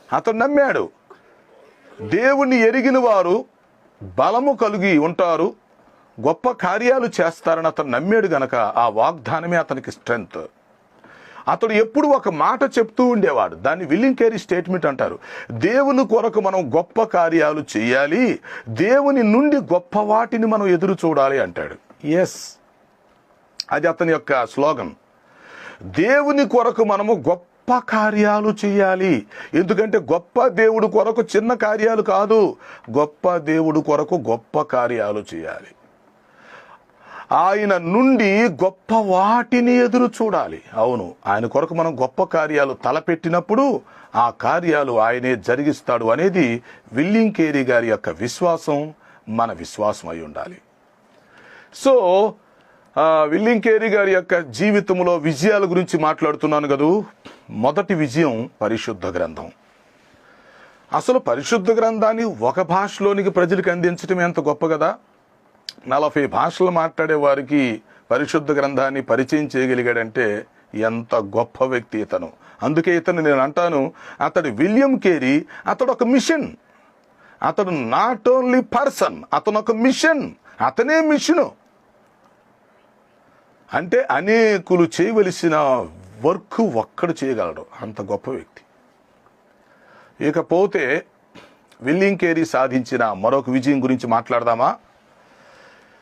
అతను నమ్మాడు. దేవుణ్ణి ఎరిగిన వారు బలము కలిగి ఉంటారు, గొప్ప కార్యాలు చేస్తారని అతను నమ్మాడు గనక ఆ వాగ్దానమే అతనికి స్ట్రెంగ్త్. అతడు ఎప్పుడు ఒక మాట చెప్తూ ఉండేవాడు. దాన్ని విల్లియం కేరీ స్టేట్మెంట్ అంటారు. దేవుని కొరకు మనం గొప్ప కార్యాలు చేయాలి, దేవుని నుండి గొప్ప వాటిని మనం ఎదురు చూడాలి అంటాడు. ఎస్, అది అతని యొక్క స్లోగన్. దేవుని కొరకు మనము గొప్ప కార్యాలు చేయాలి. ఎందుకంటే గొప్ప దేవుడు కొరకు చిన్న కార్యాలు కాదు, గొప్ప దేవుడు కొరకు గొప్ప కార్యాలు చేయాలి. ఆయన నుండి గొప్ప వాటిని ఎదురు చూడాలి. అవును, ఆయన కొరకు మనం గొప్ప కార్యాలు తలపెట్టినప్పుడు ఆ కార్యాలు ఆయనే జరిగిస్తాడు అనేది విల్లియం కేరీ గారి యొక్క విశ్వాసం, మన విశ్వాసం అయి ఉండాలి. సో విల్లియం కేరీ గారి యొక్క జీవితంలో విజయాల గురించి మాట్లాడుతున్నాను కదూ. మొదటి విజయం పరిశుద్ధ గ్రంథం. అసలు పరిశుద్ధ గ్రంథాన్ని ఒక భాషలోనికి ప్రజలకు అందించడం ఎంత గొప్ప కదా. 40 భాషలు మాట్లాడే వారికి పరిశుద్ధ గ్రంథాన్ని పరిచయం చేయగలిగాడంటే ఎంత గొప్ప వ్యక్తి ఇతను. అందుకే ఇతను నేను అంటాను, అతడు విలియం కేరీ, అతడు ఒక మిషన్. అతడు నాట్ ఓన్లీ పర్సన్, అతను ఒక మిషన్. అతనే మిషను. అంటే అనేకులు చేయవలసిన వర్క్ ఒక్కడు చేయగలడు, అంత గొప్ప వ్యక్తి. ఇకపోతే విల్లియం కేరీ సాధించిన మరొక విజయం గురించి మాట్లాడదామా?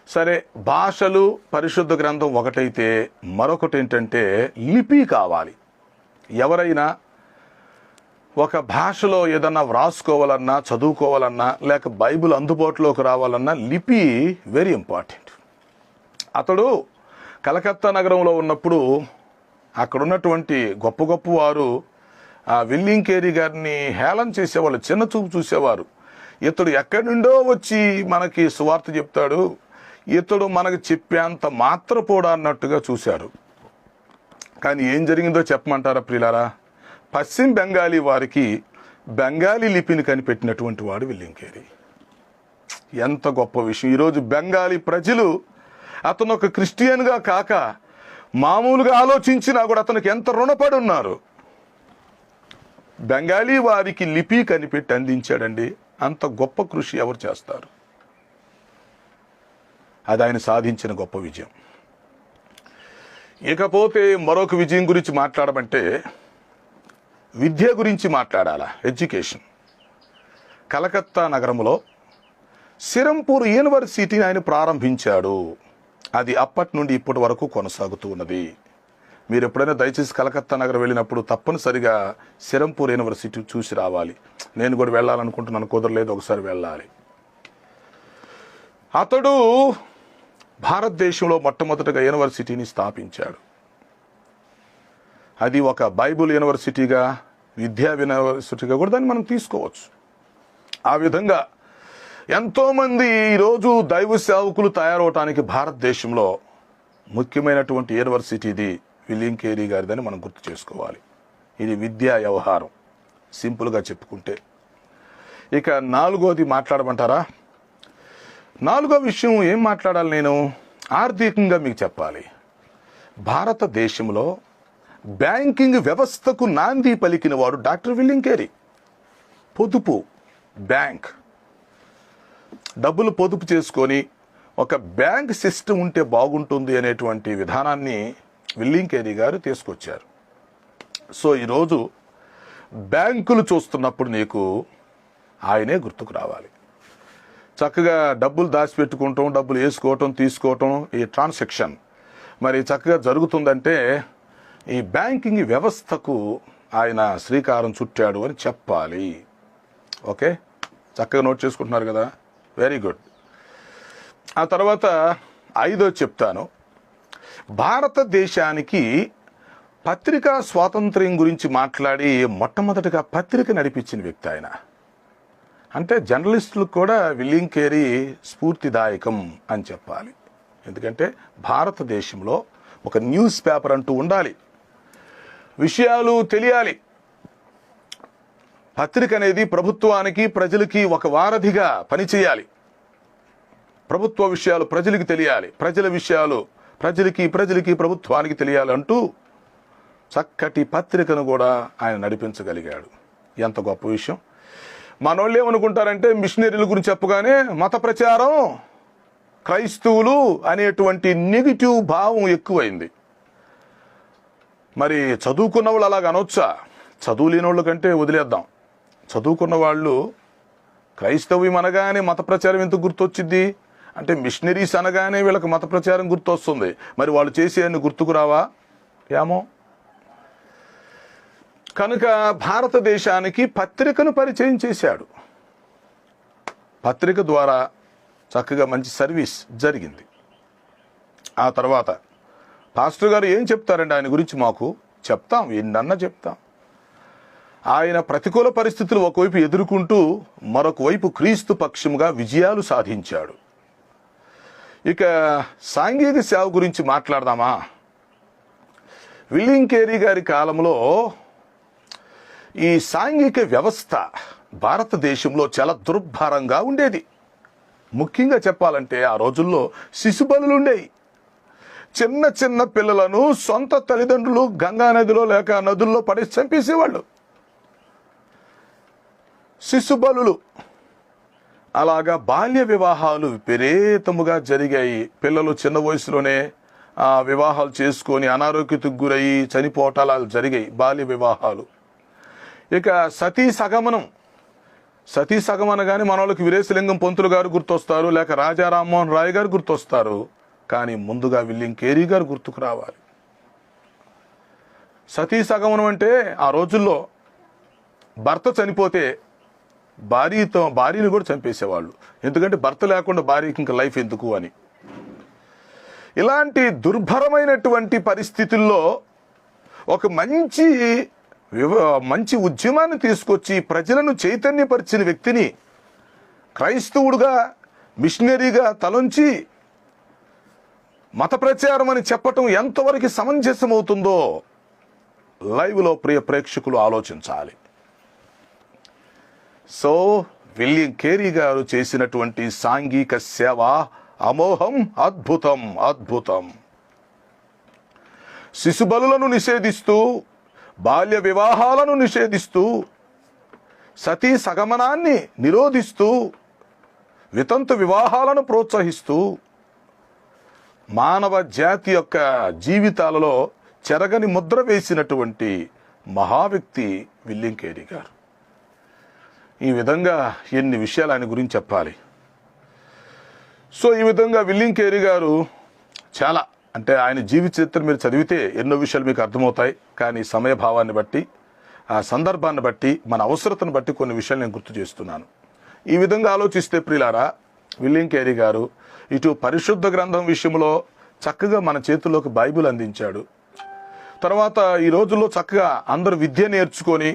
సరే, భాషలు పరిశుద్ధ గ్రంథం ఒకటైతే మరొకటి ఏంటంటే లిపి కావాలి. ఎవరైనా ఒక భాషలో ఏదన్నా వ్రాసుకోవాలన్నా, చదువుకోవాలన్నా, లేక బైబిల్ అందుబాటులోకి రావాలన్నా లిపి వెరీ ఇంపార్టెంట్. అతడు కలకత్తా నగరంలో ఉన్నప్పుడు అక్కడ ఉన్నటువంటి గొప్ప గొప్ప వారు ఆ విల్లియం కేరీ గారిని హేళన చేసేవాళ్ళు, చిన్న చూపు చూసేవారు. ఇతడు ఎక్కడి నుండో వచ్చి మనకి సువార్త చెప్తాడు, ఇతడు మనకు చెప్పేంత మాత్రపోడా అన్నట్టుగా చూశారు. కానీ ఏం జరిగిందో చెప్పమంటారా ప్రియులారా? పశ్చిమ బెంగాలీ వారికి బెంగాలీ లిపిని కనిపెట్టినటువంటి వాడు విల్లియం కేరీ. ఎంత గొప్ప విషయం. ఈరోజు బెంగాలీ ప్రజలు అతను ఒక క్రిస్టియన్గా కాక మామూలుగా ఆలోచించినా కూడా అతనికి ఎంత రుణపడి ఉన్నారు. బెంగాలీ వారికి లిపి కనిపెట్టి అందించాడండి. అంత గొప్ప కృషి ఎవరు చేస్తారు? అది ఆయన సాధించిన గొప్ప విజయం. ఇకపోతే మరొక విజయం గురించి మాట్లాడమంటే విద్య గురించి మాట్లాడాలా, ఎడ్యుకేషన్. కలకత్తా నగరంలో సిరంపూర్ యూనివర్సిటీని ఆయన ప్రారంభించాడు. అది అప్పటి నుండి ఇప్పటి వరకు కొనసాగుతూ ఉన్నది. మీరు ఎప్పుడైనా దయచేసి కలకత్తా నగరం వెళ్ళినప్పుడు తప్పనిసరిగా సిరంపూర్ యూనివర్సిటీ చూసి రావాలి. నేను కూడా వెళ్ళాలనుకుంటున్నాను, కుదరలేదు, ఒకసారి వెళ్ళాలి. అతడు భారతదేశంలో మొట్టమొదటిగా యూనివర్సిటీని స్థాపించాడు. అది ఒక బైబుల్ యూనివర్సిటీగా, విద్యా యూనివర్సిటీగా కూడా దాన్ని మనం తీసుకోవచ్చు. ఆ విధంగా ఎంతోమంది ఈరోజు దైవ సేవకులు తయారవటానికి భారతదేశంలో ముఖ్యమైనటువంటి యూనివర్సిటీది విలియం కేరీ గారిదని మనం గుర్తు చేసుకోవాలి. ఇది విద్యా వ్యవహారం సింపుల్గా చెప్పుకుంటే. ఇక నాలుగోది మాట్లాడమంటారా? నాలుగో విషయం ఏం మాట్లాడాలి? నేను ఆర్థికంగా మీకు చెప్పాలి. భారతదేశంలో బ్యాంకింగ్ వ్యవస్థకు నాంది పలికిన వాడు డాక్టర్ విలియం కేరీ. పొదుపు, బ్యాంక్, డబ్బులు పొదుపు చేసుకొని ఒక బ్యాంక్ సిస్టమ్ ఉంటే బాగుంటుంది అనేటువంటి విధానాన్ని విలియం కేరీ గారు తీసుకొచ్చారు. సో ఈరోజు బ్యాంకులు చూస్తున్నప్పుడు నీకు ఆయనే గుర్తుకు రావాలి. చక్కగా డబ్బులు దాచిపెట్టుకుంటాం, డబ్బులు వేసుకోవటం, తీసుకోవటం, ఈ ట్రాన్సాక్షన్ మరి చక్కగా జరుగుతుందంటే ఈ బ్యాంకింగ్ వ్యవస్థకు ఆయన శ్రీకారం చుట్టాడు అని చెప్పాలి. ఓకే, చక్కగా నోట్ చేసుకుంటున్నారు కదా, వెరీ గుడ్. ఆ తర్వాత ఐదో చెప్తాను. భారతదేశానికి పత్రికా స్వాతంత్ర్యం గురించి మాట్లాడి మొట్టమొదటిగా పత్రిక నడిపించిన వ్యక్తి ఆయన. అంటే జర్నలిస్టులకు కూడా విలియం కేరీ స్ఫూర్తిదాయకం అని చెప్పాలి. ఎందుకంటే భారతదేశంలో ఒక న్యూస్ పేపర్ అంటూ ఉండాలి, విషయాలు తెలియాలి. పత్రిక అనేది ప్రభుత్వానికి ప్రజలకి ఒక వారధిగా పనిచేయాలి. ప్రభుత్వ విషయాలు ప్రజలకి తెలియాలి, ప్రజల విషయాలు ప్రజలకి ప్రభుత్వానికి తెలియాలంటూ చక్కటి పత్రికను కూడా ఆయన నడిపించగలిగాడు. ఎంత గొప్ప విషయం. మనోళ్ళు ఏమనుకుంటారంటే మిషనరీల గురించి చెప్పగానే మత ప్రచారం, క్రైస్తవులు అనేటువంటి నెగిటివ్ భావం ఎక్కువైంది. మరి చదువుకున్న వాళ్ళు అలాగ అనొచ్చా? చదువు లేని వాళ్ళ కంటే వదిలేద్దాం. చదువుకున్న వాళ్ళు క్రైస్తవ్యం అనగానే మత ప్రచారం ఎందుకు గుర్తొచ్చింది అంటే మిషనరీస్ అనగానే వీళ్ళకి మత ప్రచారం గుర్తొస్తుంది. మరి వాళ్ళు చేసే అన్ని గుర్తుకు రావా? ఏమో. కనుక భారతదేశానికి పత్రికను పరిచయం చేశాడు. పత్రిక ద్వారా చక్కగా మంచి సర్వీస్ జరిగింది. ఆ తర్వాత పాస్టర్ గారు ఏం చెప్తారండి ఆయన గురించి? మాకు చెప్తాం, ఎన్నన్నా చెప్తాం. ఆయన ప్రతికూల పరిస్థితులు ఒకవైపు ఎదుర్కొంటూ మరొక వైపు క్రీస్తు పక్షముగా విజయాలు సాధించాడు. ఇక సాంఘిక సేవ గురించి మాట్లాడదామా? విలియం కేరీ గారి కాలంలో ఈ సాంఘిక వ్యవస్థ భారతదేశంలో చాలా దుర్భరంగా ఉండేది. ముఖ్యంగా చెప్పాలంటే ఆ రోజుల్లో శిశుబలులు ఉండేవి. చిన్న చిన్న పిల్లలను సొంత తల్లిదండ్రులు గంగా నదిలో లేక నదుల్లో పడేసి చంపేసేవాళ్ళు. శిశుబలులు. అలాగా బాల్య వివాహాలు విపరీతముగా జరిగాయి. పిల్లలు చిన్న వయసులోనే వివాహాలు చేసుకొని అనారోగ్యతకు గురయ్యి చనిపోవటాలు జరిగాయి, బాల్య వివాహాలు. ఇక సతీ సగమనగానే మన వాళ్ళకి వీరేశలింగం పంతులు గారు గుర్తొస్తారు, లేక రాజా రామ్మోహన్ రాయ్ గారు గుర్తొస్తారు. కానీ ముందుగా విలియం కేరీ గారు గుర్తుకు రావాలి. సతీ సగమనం అంటే ఆ రోజుల్లో భర్త చనిపోతే భార్యని కూడా చంపేసేవాళ్ళు. ఎందుకంటే భర్త లేకుండా భార్యకి ఇంకా లైఫ్ ఎందుకు అని. ఇలాంటి దుర్భరమైనటువంటి పరిస్థితుల్లో ఒక మంచి ఉద్యమాన్ని తీసుకొచ్చి ప్రజలను చైతన్యపరిచిన వ్యక్తిని క్రైస్తవుడుగా మిషనరీగా తలంచి మత ప్రచారం అని చెప్పటం ఎంతవరకు సమంజసం అవుతుందో లైవ్లో ప్రియ ప్రేక్షకులు ఆలోచించాలి. సో విలియం కేరీ గారు చేసినటువంటి సాంఘిక సేవ అమోఘం, అద్భుతం, అద్భుతం. శిశుబలులను నిషేధిస్తూ, బాల్య వివాహాలను నిషేధిస్తూ, సతీ సగమనాన్ని నిరోధిస్తూ, వితంతు వివాహాలను ప్రోత్సహిస్తూ మానవ జాతి యొక్క జీవితాలలో చెరగని ముద్ర వేసినటువంటి మహావ్యక్తి విలియం కేరీ గారు. ఈ విధంగా ఎన్ని విషయాలు ఆయన గురించి చెప్పాలి. సో ఈ విధంగా విలియం కేరీ గారు చాలా అంటే ఆయన జీవిత చరిత్ర మీరు చదివితే ఎన్నో విషయాలు మీకు అర్థమవుతాయి. కానీ సమయభావాన్ని బట్టి, ఆ సందర్భాన్ని బట్టి, మన అవసరతను బట్టి కొన్ని విషయాలు నేను గుర్తు చేస్తున్నాను. ఈ విధంగా ఆలోచిస్తే ప్రియులారా, విలియం కేరీ గారు ఇటు పరిశుద్ధ గ్రంథం విషయంలో చక్కగా మన చేతుల్లోకి బైబిల్ అందించాడు. తర్వాత ఈ రోజుల్లో చక్కగా అందరూ విద్య నేర్చుకొని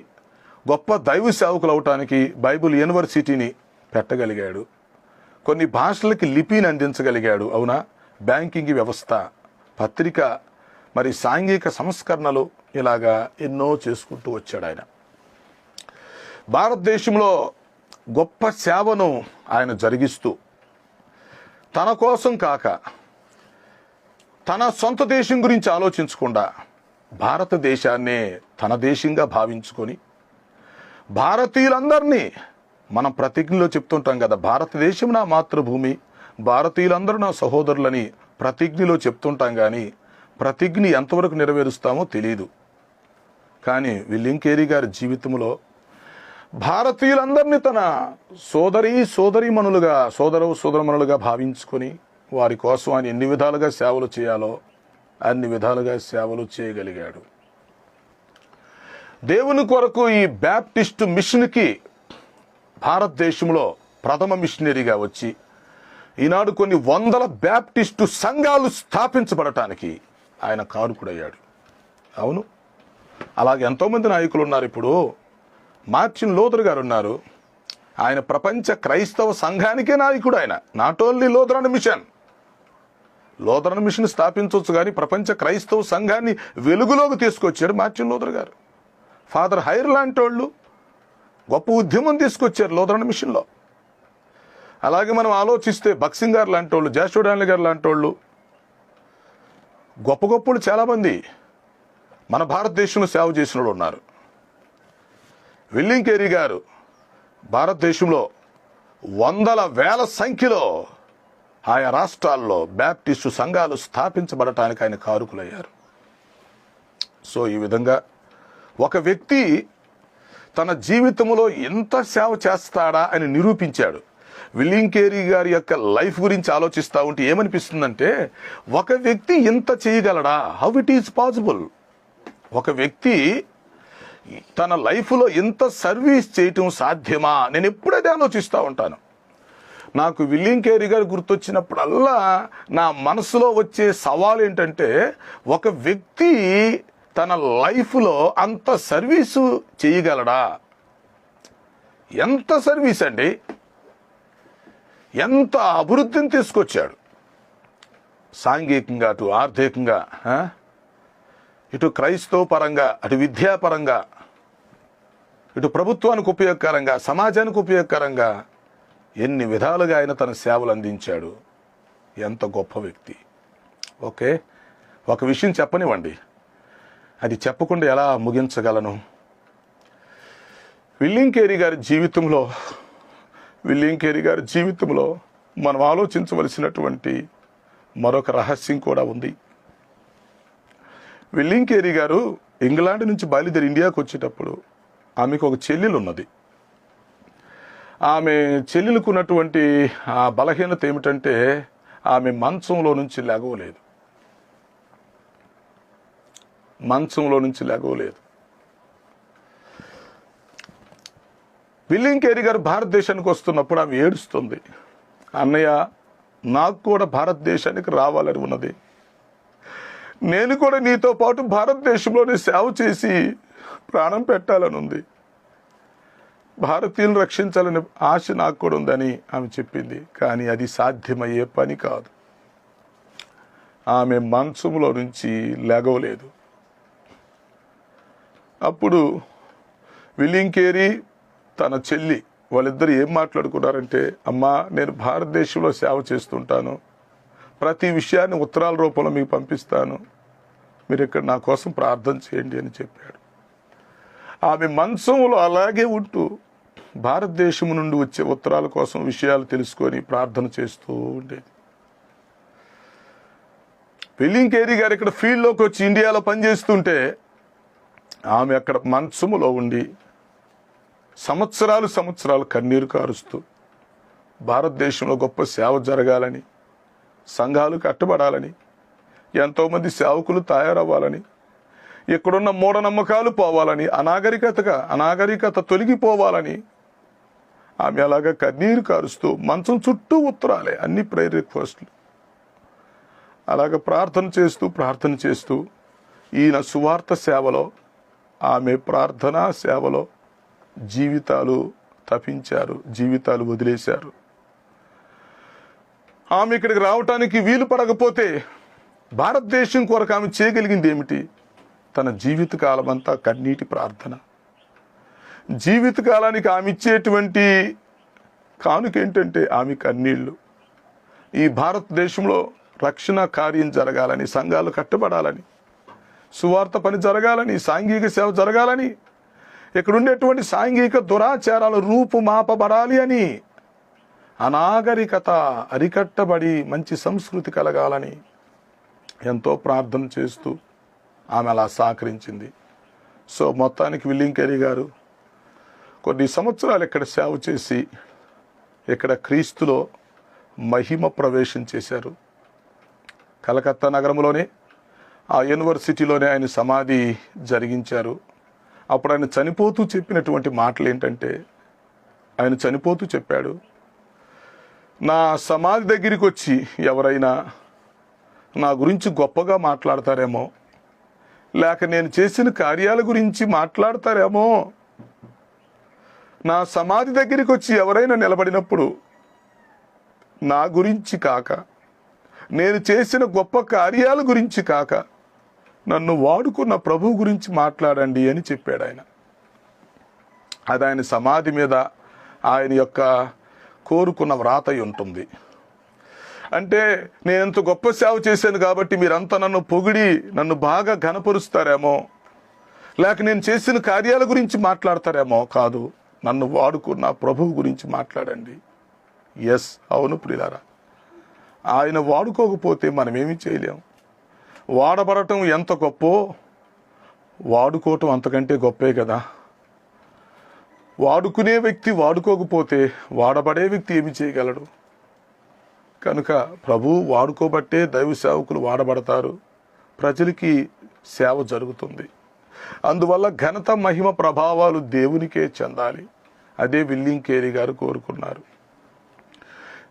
గొప్ప దైవ సేవకులు అవటానికి బైబిల్ యూనివర్సిటీని పెట్టగలిగాడు. కొన్ని భాషలకి లిపిని అందించగలిగాడు. అవునా? బ్యాంకింగ్ వ్యవస్థ, పత్రిక, మరి సాంఘిక సంస్కరణలు, ఇలాగా ఎన్నో చేసుకుంటూ వచ్చాడు ఆయన. భారతదేశంలో గొప్ప సేవను ఆయన జరిగిస్తూ తన కోసం కాక తన సొంత దేశం గురించి ఆలోచించకుండా భారతదేశాన్నే తన దేశంగా భావించుకొని భారతీయులందరినీ, మనం ప్రతిజ్ఞలో చెప్తుంటాం కదా, భారతదేశం నా మాతృభూమి, భారతీయులందరూ నా సహోదరులని ప్రతిజ్ఞలో చెప్తుంటాం. కానీ ప్రతిజ్ఞ ఎంతవరకు నెరవేరుస్తామో తెలియదు. కానీ విలియం కేరీ గారి జీవితంలో భారతీయులందరినీ తన సోదరమణులుగా భావించుకొని వారి కోసం ఆయన ఎన్ని విధాలుగా సేవలు చేయాలో అన్ని విధాలుగా సేవలు చేయగలిగాడు. దేవుని కొరకు ఈ బ్యాప్టిస్ట్ మిషన్కి భారతదేశంలో ప్రథమ మిషనరీగా వచ్చి ఈనాడు కొన్ని వందల బ్యాప్టిస్టు సంఘాలు స్థాపించబడటానికి ఆయన కారకుడయ్యాడు. అవును, అలాగే ఎంతోమంది నాయకులు ఉన్నారు. ఇప్పుడు మార్టిన్ లూథర్ గారు ఉన్నారు. ఆయన ప్రపంచ క్రైస్తవ సంఘానికే నాయకుడు. ఆయన నాట్ ఓన్లీ లూథరన్ మిషన్ స్థాపించవచ్చు, కానీ ప్రపంచ క్రైస్తవ సంఘాన్ని వెలుగులోకి తీసుకొచ్చాడు మార్టిన్ లూథర్ గారు. ఫాదర్ హైర్ లాంటి వాళ్ళు గొప్ప ఉద్యమం తీసుకొచ్చారు లూథరన్ మిషన్లో. అలాగే మనం ఆలోచిస్తే బక్సింగ్ గారు లాంటి వాళ్ళు, జాషువా డానియల్ గారు లాంటి వాళ్ళు, గొప్పలు చాలామంది మన భారతదేశంలో సేవ చేసిన వాళ్ళు ఉన్నారు. విలియం కేరీ గారు భారతదేశంలో వందల వేల సంఖ్యలో ఆయా రాష్ట్రాల్లో బ్యాప్టిస్టు సంఘాలు స్థాపించబడటానికి ఆయన కారకులయ్యారు. సో ఈ విధంగా ఒక వ్యక్తి తన జీవితంలో ఎంత సేవ చేస్తాడా అని నిరూపించాడు. విలియం కేరీ గారి యొక్క లైఫ్ గురించి ఆలోచిస్తూ ఉంటే ఏమనిపిస్తుందంటే, ఒక వ్యక్తి ఇంత చేయగలడా? How it is possible? ఒక వ్యక్తి తన లైఫ్లో ఇంత సర్వీస్ చేయటం సాధ్యమా? నేను ఎప్పుడైతే ఆలోచిస్తూ ఉంటాను. నాకు విలియం కేరీ గారు గుర్తొచ్చినప్పుడల్లా నా మనసులో వచ్చే సవాల్ ఏంటంటే, ఒక వ్యక్తి తన లైఫ్లో అంత సర్వీసు చేయగలడా? ఎంత సర్వీస్ అండి! ఎంత అభివృద్ధిని తీసుకొచ్చాడు సాంఘికంగా, అటు ఆర్థికంగా, ఇటు క్రైస్తవ పరంగా, అటు విద్యాపరంగా, ఇటు ప్రభుత్వానికి ఉపయోగకరంగా, సమాజానికి ఉపయోగకరంగా ఎన్ని విధాలుగా ఆయన తన సేవలు అందించాడు. ఎంత గొప్ప వ్యక్తి. ఓకే, ఒక విషయం చెప్పనివ్వండి, అది చెప్పకుండా ఎలా ముగించగలను? విలియం కేరీ గారి జీవితంలో మనం ఆలోచించవలసినటువంటి మరొక రహస్యం కూడా ఉంది. విలియం కేరీ గారు ఇంగ్లాండ్ నుంచి బయలుదేరి ఇండియాకు వచ్చేటప్పుడు ఆమెకు ఒక చెల్లెలు ఉన్నది. ఆమె చెల్లెలకు ఉన్నటువంటి ఆ బలహీనత ఏమిటంటే, ఆమె మంచంలో నుంచి లేగవలేదు. విలియం కేరీ గారు భారతదేశానికి వస్తున్నప్పుడు ఆమె ఏడుస్తుంది. అన్నయ్య, నాకు కూడా భారతదేశానికి రావాలని ఉన్నది. నేను కూడా నీతో పాటు భారతదేశంలోనే సేవ చేసి ప్రాణం పెట్టాలని ఉంది. భారతీయులను రక్షించాలనే ఆశ నాకు కూడా ఉందని ఆమె చెప్పింది. కానీ అది సాధ్యమయ్యే పని కాదు. ఆమె మంచంలో నుంచి లేగవలేదు. అప్పుడు విలియం కేరీ తన చెల్లి వాళ్ళిద్దరు ఏం మాట్లాడుకున్నారంటే, అమ్మా, నేను భారతదేశంలో సేవ చేస్తుంటాను, ప్రతి విషయాన్ని ఉత్తరాల రూపంలో మీకు పంపిస్తాను, మీరు ఇక్కడ నా కోసం ప్రార్థన చేయండి అని చెప్పాడు. ఆమె మంచంలో అలాగే ఉంటూ భారతదేశం నుండి వచ్చే ఉత్తరాల కోసం విషయాలు తెలుసుకొని ప్రార్థన చేస్తూ ఉండేది. విలియం కేరీ గారు ఇక్కడ ఫీల్డ్లోకి వచ్చి ఇండియాలో పనిచేస్తుంటే ఆమె అక్కడ మంచములో ఉండి సంవత్సరాలు కన్నీరు కారుస్తూ భారతదేశంలో గొప్ప సేవ జరగాలని, సంఘాలు కట్టబడాలని, ఎంతోమంది సేవకులు తయారవ్వాలని, ఇక్కడున్న మూఢనమ్మకాలు పోవాలని, అనాగరికత తొలగిపోవాలని ఆమె అలాగా కన్నీరు కారుస్తూ మంచం చుట్టూ ఉత్తరాలే, అన్ని ప్రేయర్ రిక్వెస్ట్లు, అలాగ ప్రార్థన చేస్తూ ఈయన సువార్త సేవలో, ఆమె ప్రార్థనా సేవలో జీవితాలు తపించారు, జీవితాలు వదిలేశారు. ఆమె ఇక్కడికి రావటానికి వీలు పడకపోతే భారతదేశం కొరకు ఆమె చేయగలిగింది ఏమిటి? తన జీవితకాలం అంతా కన్నీటి ప్రార్థన. జీవితకాలానికి ఆమె ఇచ్చేటువంటి కానుక ఏంటంటే ఆమె కన్నీళ్లు. ఈ భారతదేశంలో రక్షణ కార్యం జరగాలని, సంఘాలు కట్టబడాలని, సువార్త పని జరగాలని, సాంఘిక సేవ జరగాలని, ఇక్కడ ఉండేటువంటి సాంఘిక దురాచారాలు రూపుమాపబడాలి అని, అనాగరికత అరికట్టబడి మంచి సంస్కృతి కలగాలని ఎంతో ప్రార్థన చేస్తూ ఆమె అలా సహకరించింది. సో మొత్తానికి విలియం కేరీ గారు కొన్ని సంవత్సరాలు ఇక్కడ సేవ చేసి ఇక్కడ క్రీస్తులో మహిమ ప్రవేశం చేశారు. కలకత్తా నగరంలోనే ఆ యూనివర్సిటీలోనే ఆయన సమాధి జరిగించారు. అప్పుడు ఆయన చనిపోతూ చెప్పినటువంటి మాటలు ఏంటంటే, ఆయన చనిపోతూ చెప్పాడు, నా సమాధి దగ్గరికి వచ్చి ఎవరైనా నా గురించి గొప్పగా మాట్లాడతారేమో, లేక నేను చేసిన కార్యాల గురించి మాట్లాడతారేమో, నా సమాధి దగ్గరికి వచ్చి ఎవరైనా నిలబడినప్పుడు నా గురించి కాక, నేను చేసిన గొప్ప కార్యాల గురించి కాక, నన్ను వాడుకున్న ప్రభువు గురించి మాట్లాడండి అని చెప్పాడు ఆయన. అది ఆయన సమాధి మీద ఆయన యొక్క కోరుకున్న వ్రాత ఉంటుంది. అంటే నేను ఎంత గొప్ప సేవ చేశాను కాబట్టి మీరంతా నన్ను పొగిడి నన్ను బాగా ఘనపరుస్తారేమో, లేక నేను చేసిన కార్యాల గురించి మాట్లాడతారేమో, కాదు, నన్ను వాడుకున్న ప్రభువు గురించి మాట్లాడండి. ఎస్, అవును ప్రియులారా, ఆయన వాడుకోకపోతే మనం ఏమీ చేయలేం. వాడబడటం ఎంత గొప్పో వాడుకోవటం అంతకంటే గొప్పే కదా. వాడుకునే వ్యక్తి వాడుకోకపోతే వాడబడే వ్యక్తి ఏమి చేయగలడు? కనుక ప్రభువు వాడుకోబట్టే దైవ సేవకులు వాడబడతారు, ప్రజలకి సేవ జరుగుతుంది. అందువల్ల ఘనత మహిమ ప్రభావాలు దేవునికే చెందాలి. అదే విల్లియం కేరీ గారు కోరుకున్నారు.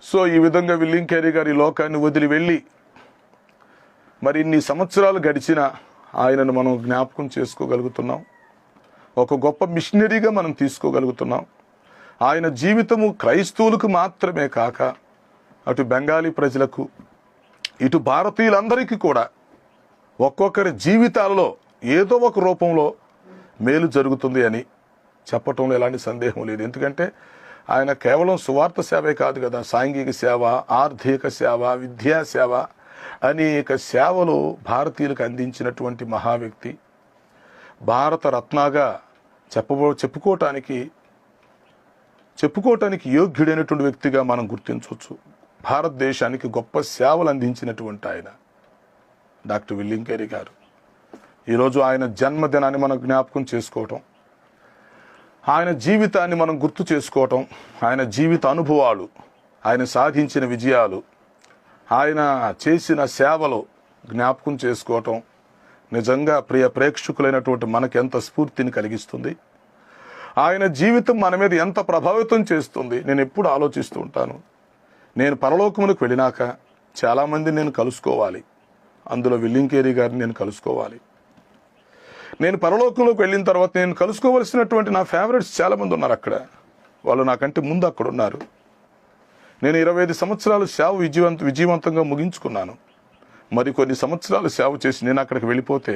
సో ఈ విధంగా విల్లియం కేరీ గారు ఈ లోకాన్ని వదిలి వెళ్ళి మరి ఇన్ని సంవత్సరాలు గడిచినా ఆయనను మనం జ్ఞాపకం చేసుకోగలుగుతున్నాం. ఒక గొప్ప మిషనరీగా మనం తీసుకోగలుగుతున్నాం. ఆయన జీవితము క్రైస్తవులకు మాత్రమే కాక అటు బెంగాలీ ప్రజలకు, ఇటు భారతీయులందరికీ కూడా ఒక్కొక్కరి జీవితాలలో ఏదో ఒక రూపంలో మేలు జరుగుతుంది అని చెప్పటంలో ఎలాంటి సందేహం లేదు. ఎందుకంటే ఆయన కేవలం సువార్త సేవే కాదు కదా, సాంఘిక సేవ, ఆర్థిక సేవ, విద్యా సేవ, అనేక సేవలు భారతీయులకు అందించినటువంటి మహా వ్యక్తి. భారత రత్నాగా చెప్పుకోవటానికి యోగ్యుడైనటువంటి వ్యక్తిగా మనం గుర్తించవచ్చు. భారతదేశానికి గొప్ప సేవలు అందించినటువంటి ఆయన డాక్టర్ విల్లియం కేరీ గారు. ఈరోజు ఆయన జన్మదినాన్ని మనం జ్ఞాపకం చేసుకోవటం, ఆయన జీవితాన్ని మనం గుర్తు చేసుకోవటం, ఆయన జీవిత అనుభవాలు, ఆయన సాధించిన విజయాలు, ఆయన చేసిన సేవలు జ్ఞాపకం చేసుకోవటం నిజంగా ప్రియ ప్రేక్షకులైనటువంటి మనకు ఎంత స్ఫూర్తిని కలిగిస్తుంది. ఆయన జీవితం మన మీద ఎంత ప్రభావితం చేస్తుంది. నేను ఎప్పుడు ఆలోచిస్తూ ఉంటాను, నేను పరలోకములకు వెళ్ళినాక చాలామంది నేను కలుసుకోవాలి, అందులో విల్లియం కేరీ గారిని నేను కలుసుకోవాలి. నేను పరలోకంలోకి వెళ్ళిన తర్వాత నేను కలుసుకోవలసినటువంటి నా ఫేవరెట్స్ చాలామంది ఉన్నారు అక్కడ. వాళ్ళు నాకంటే ముందు అక్కడ ఉన్నారు. నేను 25 సంవత్సరాలు సేవ విజయవంతంగా ముగించుకున్నాను. మరి కొన్ని సంవత్సరాలు సేవ చేసి నేను అక్కడికి వెళ్ళిపోతే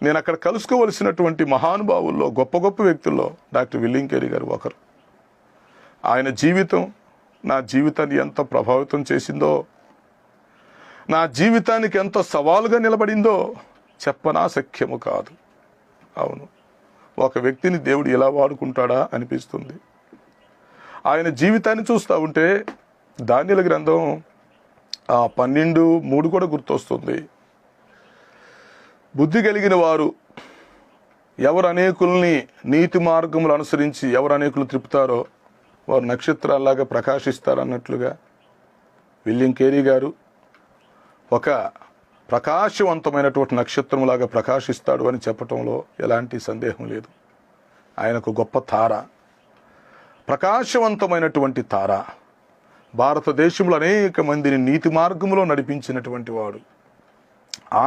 నేను అక్కడ కలుసుకోవలసినటువంటి మహానుభావుల్లో, గొప్ప గొప్ప వ్యక్తుల్లో డాక్టర్ విల్లియం కేరీ గారు ఒకరు. ఆయన జీవితం నా జీవితాన్ని ఎంత ప్రభావితం చేసిందో, నా జీవితానికి ఎంత సవాలుగా నిలబడిందో చెప్పనా సఖ్యము కాదు. అవును, ఒక వ్యక్తిని దేవుడు ఎలా వాడుకుంటాడా అనిపిస్తుంది. ఆయన జీవితాన్ని చూస్తూ ఉంటే దానియేలు గ్రంథం 12:3 కూడా గుర్తొస్తుంది. బుద్ధి కలిగిన వారు ఎవరు అనేకుల్ని నీతి మార్గములు అనుసరించి ఎవరు అనేకులు త్రిపుతారో వారు నక్షత్రాల్లాగా ప్రకాశిస్తారన్నట్లుగా విల్లియం కేరీ గారు ఒక ప్రకాశవంతమైనటువంటి నక్షత్రములాగా ప్రకాశిస్తాడు అని చెప్పటంలో ఎలాంటి సందేహం లేదు. ఆయనకు గొప్ప తార, ప్రకాశవంతమైనటువంటి తార, భారతదేశంలో అనేక మందిని నీతి మార్గములో నడిపించినటువంటి వాడు,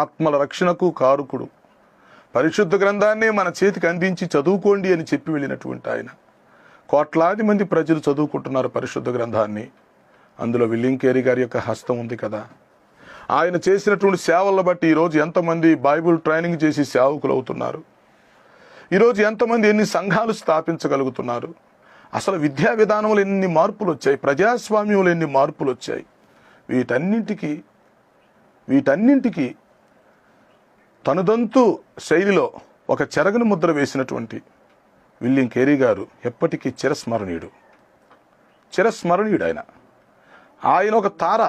ఆత్మల రక్షణకు కారుకుడు, పరిశుద్ధ గ్రంథాన్ని మన చేతికి అందించి చదువుకోండి అని చెప్పి వెళ్ళినటువంటి ఆయన. కోట్లాది మంది ప్రజలు చదువుకుంటున్నారు పరిశుద్ధ గ్రంథాన్ని. అందులో విల్లియం కేరీ గారి యొక్క హస్తం ఉంది కదా. ఆయన చేసినటువంటి సేవలను బట్టి ఈరోజు ఎంతమంది బైబిల్ ట్రైనింగ్ చేసి సేవకులు అవుతున్నారు. ఈరోజు ఎంతమంది ఎన్ని సంఘాలు స్థాపించగలుగుతున్నారు. అసలు విద్యా విధానంలో ఎన్ని మార్పులు వచ్చాయి, ప్రజాస్వామ్యంలో ఎన్ని మార్పులు వచ్చాయి. వీటన్నింటికి తనుదంతు శైలిలో ఒక చెరగని ముద్ర వేసినటువంటి విల్లియం కేరీ గారు ఎప్పటికీ చిరస్మరణీయుడు. ఆయన ఒక తార,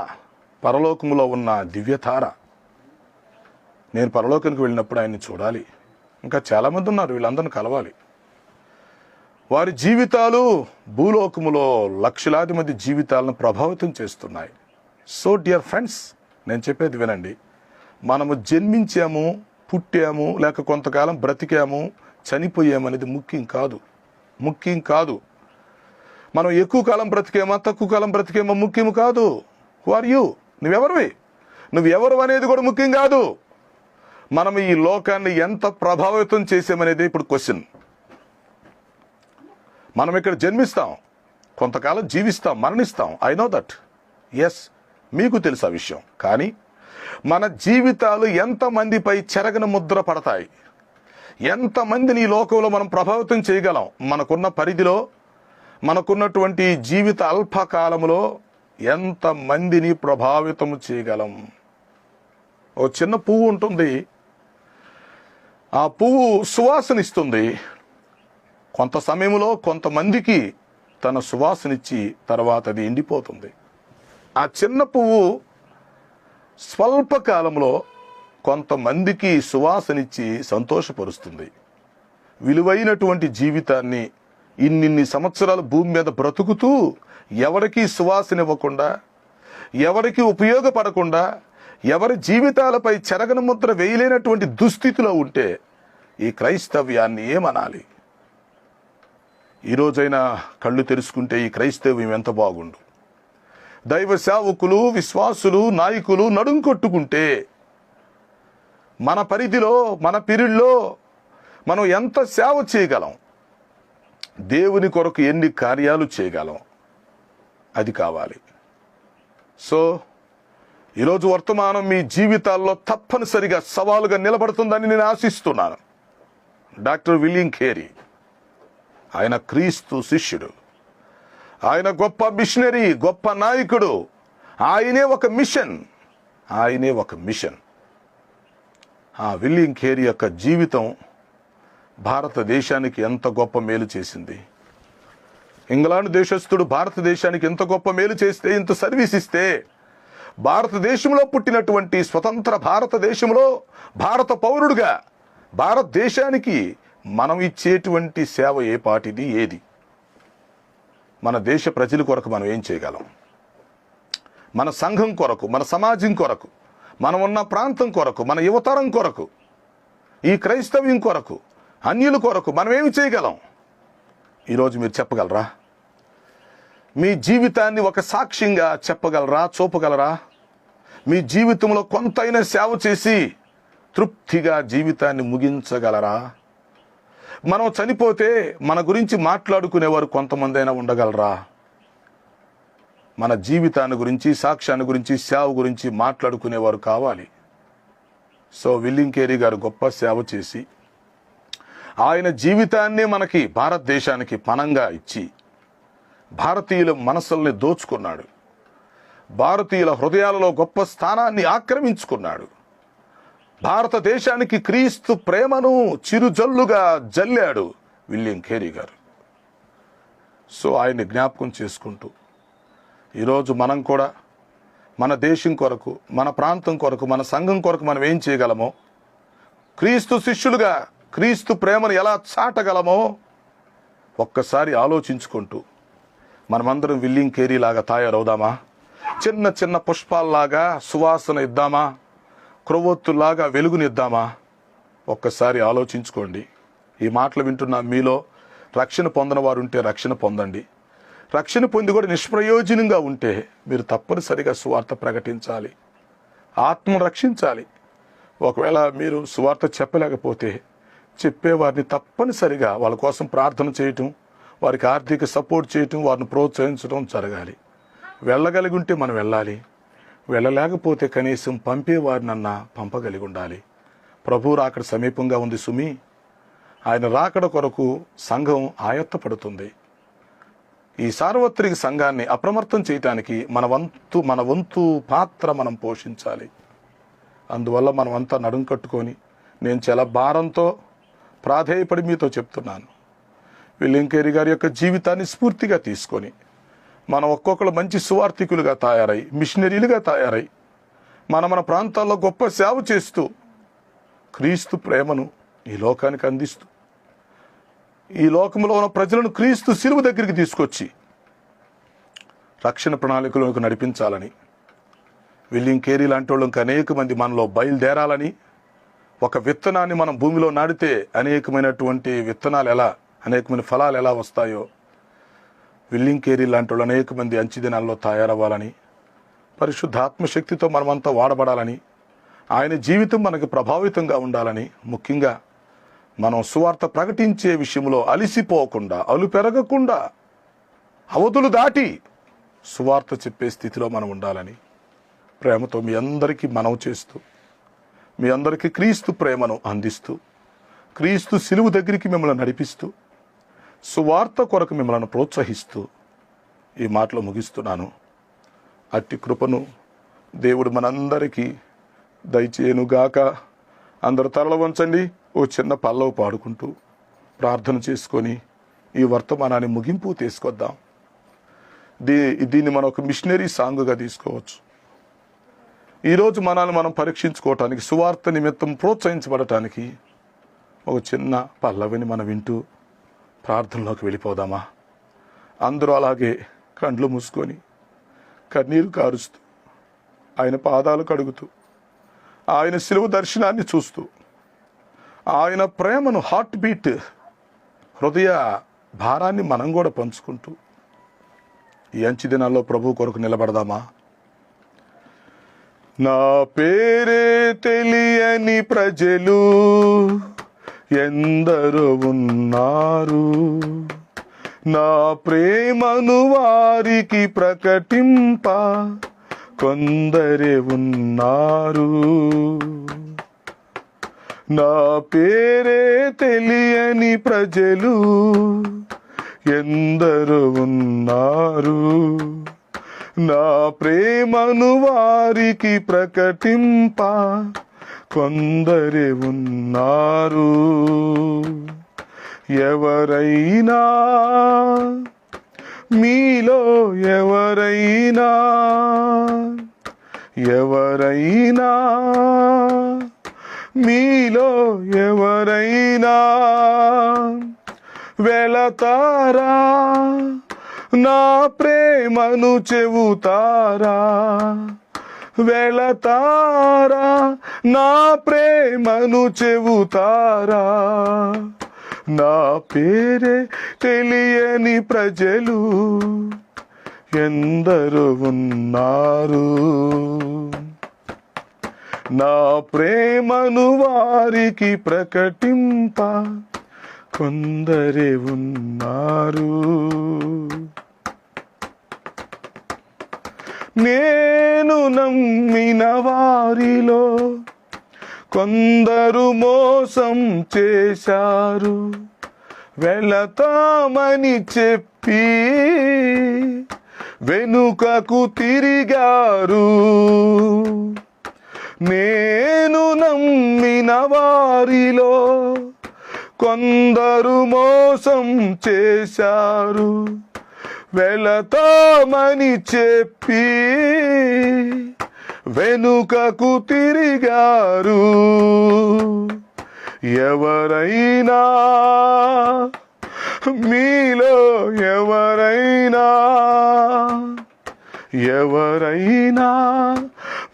పరలోకములో ఉన్న దివ్య తార. నేను పరలోకానికి వెళ్ళినప్పుడు ఆయన్ని చూడాలి. ఇంకా చాలామంది ఉన్నారు, వీళ్ళందరిని కలవాలి. వారి జీవితాలు భూలోకములో లక్షలాది మంది జీవితాలను ప్రభావితం చేస్తున్నాయి. సో డియర్ ఫ్రెండ్స్, నేను చెప్పేది వినండి. మనము జన్మించాము, పుట్టాము, లేక కొంతకాలం బ్రతికాము, చనిపోయాము అనేది ముఖ్యం కాదు. మనం ఎక్కువ కాలం బ్రతికేమా, తక్కువ కాలం బ్రతికేమా ముఖ్యం కాదు. Who are you? నువ్వెవరు అనేది కూడా ముఖ్యం కాదు. మనం ఈ లోకాన్ని ఎంత ప్రభావితం చేసామనేది ఇప్పుడు క్వశ్చన్. మనం ఇక్కడ జన్మిస్తాం, కొంతకాలం జీవిస్తాం, మరణిస్తాం. I know that. ఎస్, మీకు తెలుసు ఆ విషయం. కానీ మన జీవితాలు ఎంతమందిపై చెరగని ముద్ర పడతాయి, ఎంతమందిని ఈ లోకంలో మనం ప్రభావితం చేయగలం, మనకున్న పరిధిలో, మనకున్నటువంటి జీవిత అల్పకాలంలో ఎంతమందిని ప్రభావితం చేయగలం. ఓ చిన్న పువ్వు ఉంటుంది, ఆ పువ్వు సువాసనిస్తుంది. కొంత సమయంలో కొంతమందికి తన సువాసనిచ్చి తర్వాత అది ఎండిపోతుంది. ఆ చిన్న పువ్వు స్వల్పకాలంలో కొంతమందికి సువాసనిచ్చి సంతోషపరుస్తుంది. విలువైనటువంటి జీవితాన్ని ఇన్నిన్ని సంవత్సరాలు భూమి మీద బ్రతుకుతూ ఎవరికి సువాసనివ్వకుండా, ఎవరికి ఉపయోగపడకుండా, ఎవరి జీవితాలపై చెరగని ముద్ర వేయలేనటువంటి దుస్థితిలో ఉంటే ఈ క్రైస్తవ్యాన్ని ఏమనాలి? ఈరోజైనా కళ్ళు తెరుచుకుంటే ఈ క్రైస్తవ్యం ఎంత బాగుండు. దైవ సేవకులు, విశ్వాసులు, నాయకులు నడుం కొట్టుకుంటే మన పరిధిలో, మన పిరిల్లో మనం ఎంత సేవ చేయగలం, దేవుని కొరకు ఎన్ని కార్యాలు చేయగలం, అది కావాలి. సో ఈరోజు వర్తమానం మీ జీవితాల్లో తప్పనిసరిగా సవాలుగా నిలబడుతుందని నేను ఆశిస్తున్నాను. డాక్టర్ విలియం కేరీ, ఆయన క్రీస్తు శిష్యుడు, ఆయన గొప్ప మిషనరీ, గొప్ప నాయకుడు. ఆయనే ఒక మిషన్, ఆయనే ఒక మిషన్. ఆ విలియం కేరీ యొక్క జీవితం భారతదేశానికి ఎంత గొప్ప మేలు చేసింది. ఇంగ్లాండ్ దేశస్థుడు భారతదేశానికి ఎంత గొప్ప మేలు చేస్తే, ఇంత సర్వీస్ ఇస్తే, భారతదేశంలో పుట్టినటువంటి స్వతంత్ర భారతదేశంలో భారత పౌరుడుగా భారతదేశానికి మనం ఇచ్చేటువంటి సేవ ఏ పాటిది, ఏది? మన దేశ ప్రజల కొరకు మనం ఏం చేయగలం? మన సంఘం కొరకు, మన సమాజం కొరకు, మనం ఉన్న ప్రాంతం కొరకు, మన యువతరం కొరకు, ఈ క్రైస్తవ్యం కొరకు, అన్యుల కొరకు మనం ఏమి చేయగలం? ఈరోజు మీరు చెప్పగలరా? మీ జీవితాన్ని ఒక సాక్ష్యంగా చెప్పగలరా, చూపగలరా? మీ జీవితంలో కొంతైనా సేవ చేసి తృప్తిగా జీవితాన్ని ముగించగలరా? మనం చనిపోతే మన గురించి మాట్లాడుకునేవారు కొంతమంది అయినా ఉండగలరా? మన జీవితాన్ని గురించి, సాక్ష్యాన్ని గురించి, సేవ గురించి మాట్లాడుకునేవారు కావాలి. సో విలియం కేరీ గారు గొప్ప సేవ చేసి ఆయన జీవితాన్నే మనకి, భారతదేశానికి పణంగా ఇచ్చి భారతీయుల మనసుల్ని దోచుకున్నాడు. భారతీయుల హృదయాలలో గొప్ప స్థానాన్ని ఆక్రమించుకున్నాడు. భారతదేశానికి క్రీస్తు ప్రేమను చిరుజల్లుగా జల్లాడు విలియం కేరీ గారు. సో ఆయన్ని జ్ఞాపకం చేసుకుంటూ ఈరోజు మనం కూడా మన దేశం కొరకు, మన ప్రాంతం కొరకు, మన సంఘం కొరకు మనం ఏం చేయగలమో, క్రీస్తు శిష్యులుగా క్రీస్తు ప్రేమను ఎలా చాటగలమో ఒక్కసారి ఆలోచించుకుంటూ మనమందరం విలియం కేరీ లాగా తయారవుదామా? చిన్న చిన్న పుష్పాల్లాగా సువాసన ఇద్దామా? క్రొవ్వొత్తులాగా వెలుగునిద్దామా? ఒక్కసారి ఆలోచించుకోండి. ఈ మాటలు వింటున్న మీలో రక్షణ పొందని వారు ఉంటే రక్షణ పొందండి. రక్షణ పొంది కూడా నిష్ప్రయోజనంగా ఉంటే మీరు తప్పనిసరిగా సువార్త ప్రకటించాలి, ఆత్మను రక్షించాలి. ఒకవేళ మీరు సువార్త చెప్పలేకపోతే చెప్పేవారిని తప్పనిసరిగా వాళ్ళ కోసం ప్రార్థన చేయటం, వారికి ఆర్థిక సపోర్ట్ చేయటం, వారిని ప్రోత్సహించడం జరగాలి. వెళ్ళగలిగి ఉంటే మనం వెళ్ళాలి, వెళ్ళలేకపోతే కనీసం పంపేవారినన్నా పంపగలిగి ఉండాలి. ప్రభువు రాకడ సమీపంగా ఉంది సుమి. ఆయన రాకడ కొరకు సంఘం ఆయత్తపడుతుంది. ఈ సార్వత్రిక సంఘాన్ని అప్రమత్తం చేయటానికి మన వంతు పాత్ర మనం పోషించాలి. అందువల్ల మనమంతా నడుం కట్టుకొని, నేను చాలా భారంతో ప్రాధేయపడి మీతో చెప్తున్నాను, విలియం కేరీ గారి యొక్క జీవితాన్ని స్ఫూర్తిగా తీసుకొని మనం ఒక్కొక్కరు మంచి సువార్థికులుగా తయారై, మిషనరీలుగా తయారై మన ప్రాంతాల్లో గొప్ప సేవ చేస్తూ క్రీస్తు ప్రేమను ఈ లోకానికి అందిస్తూ, ఈ లోకంలో ఉన్న ప్రజలను క్రీస్తు శిలువ దగ్గరికి తీసుకొచ్చి రక్షణ ప్రణాళికలకు నడిపించాలని, విలియం కేరీ లాంటి వాళ్ళకి అనేక మంది మనలో బయలుదేరాలని, ఒక విత్తనాన్ని మనం భూమిలో నాటితే అనేకమైనటువంటి విత్తనాలు ఎలా, అనేకమైన ఫలాలు ఎలా వస్తాయో, విలియం కేరీ లాంటి వాళ్ళు అనేక మంది అంచె దినాల్లో తయారవ్వాలని, పరిశుద్ధాత్మశక్తితో మనమంతా వాడబడాలని, ఆయన జీవితం మనకు ప్రభావితంగా ఉండాలని, ముఖ్యంగా మనం సువార్త ప్రకటించే విషయంలో అలిసిపోకుండా, అలు పెరగకుండా, అవధులు దాటి సువార్త చెప్పే స్థితిలో మనం ఉండాలని ప్రేమతో మీ అందరికీ మనవి చేస్తూ, మీ అందరికీ క్రీస్తు ప్రేమను అందిస్తూ, క్రీస్తు శిలువ దగ్గరికి మిమ్మల్ని నడిపిస్తూ, సువార్త కొరకు మిమ్మల్ని ప్రోత్సహిస్తూ ఈ మాటలు ముగిస్తున్నాను. అట్టి కృపను దేవుడు మనందరికీ దయచేయునుగాక. అందరూ తరల వంచండి. ఓ చిన్న పల్లవి పాడుకుంటూ ప్రార్థన చేసుకొని ఈ వర్తమానాన్ని ముగింపు తీసుకొద్దాం. దీన్ని మనం ఒక మిషనరీ సాంగ్గా తీసుకోవచ్చు. ఈరోజు మనల్ని మనం పరీక్షించుకోవటానికి, సువార్త నిమిత్తం ప్రోత్సహించబడటానికి ఒక చిన్న పల్లవిని మనం వింటూ ప్రార్థనలోకి వెళ్ళిపోదామా? అందరూ అలాగే కండ్లు మూసుకొని కన్నీరు కారుస్తూ ఆయన పాదాలు కడుగుతూ ఆయన శిలువ దర్శనాన్ని చూస్తూ ఆయన ప్రేమను, హార్ట్ బీట్, హృదయ భారాన్ని మనం కూడా పంచుకుంటూ ఈ అంచి దినాల్లో ప్రభు కొరకు నిలబడదామా? నా పేరే తెలియని ప్రజలు ఎందరో ఉన్నారు, నా ప్రేమను వారికి ప్రకటింప కొందరే ఉన్నారు. నా పేరే తెలియని ప్రజలు ఎందరో ఉన్నారు, నా ప్రేమను వారికి ప్రకటింప కొందరే ఉన్నారు. ఎవరైనా మీలో ఎవరైనా మీలో ఎవరైనా వెళతారా, నా ప్రేమను చెబుతారా? వెళతారా, నా ప్రేమను చెబుతారా? నా పేరే తెలియని ప్రజలు ఎందరో ఉన్నారు, నా ప్రేమను వారికి ప్రకటింప కొందరే ఉన్నారు. నేను నమ్మిన వారిలో కొందరు మోసం చేశారు, వెళతామని చెప్పి వెనుకకు తిరిగారు. నేను నమ్మిన వారిలో కొందరు మోసం చేశారు, వెళతామని చెప్పి వెనుకకు తిరిగారు. ఎవరైనా మీలో ఎవరైనా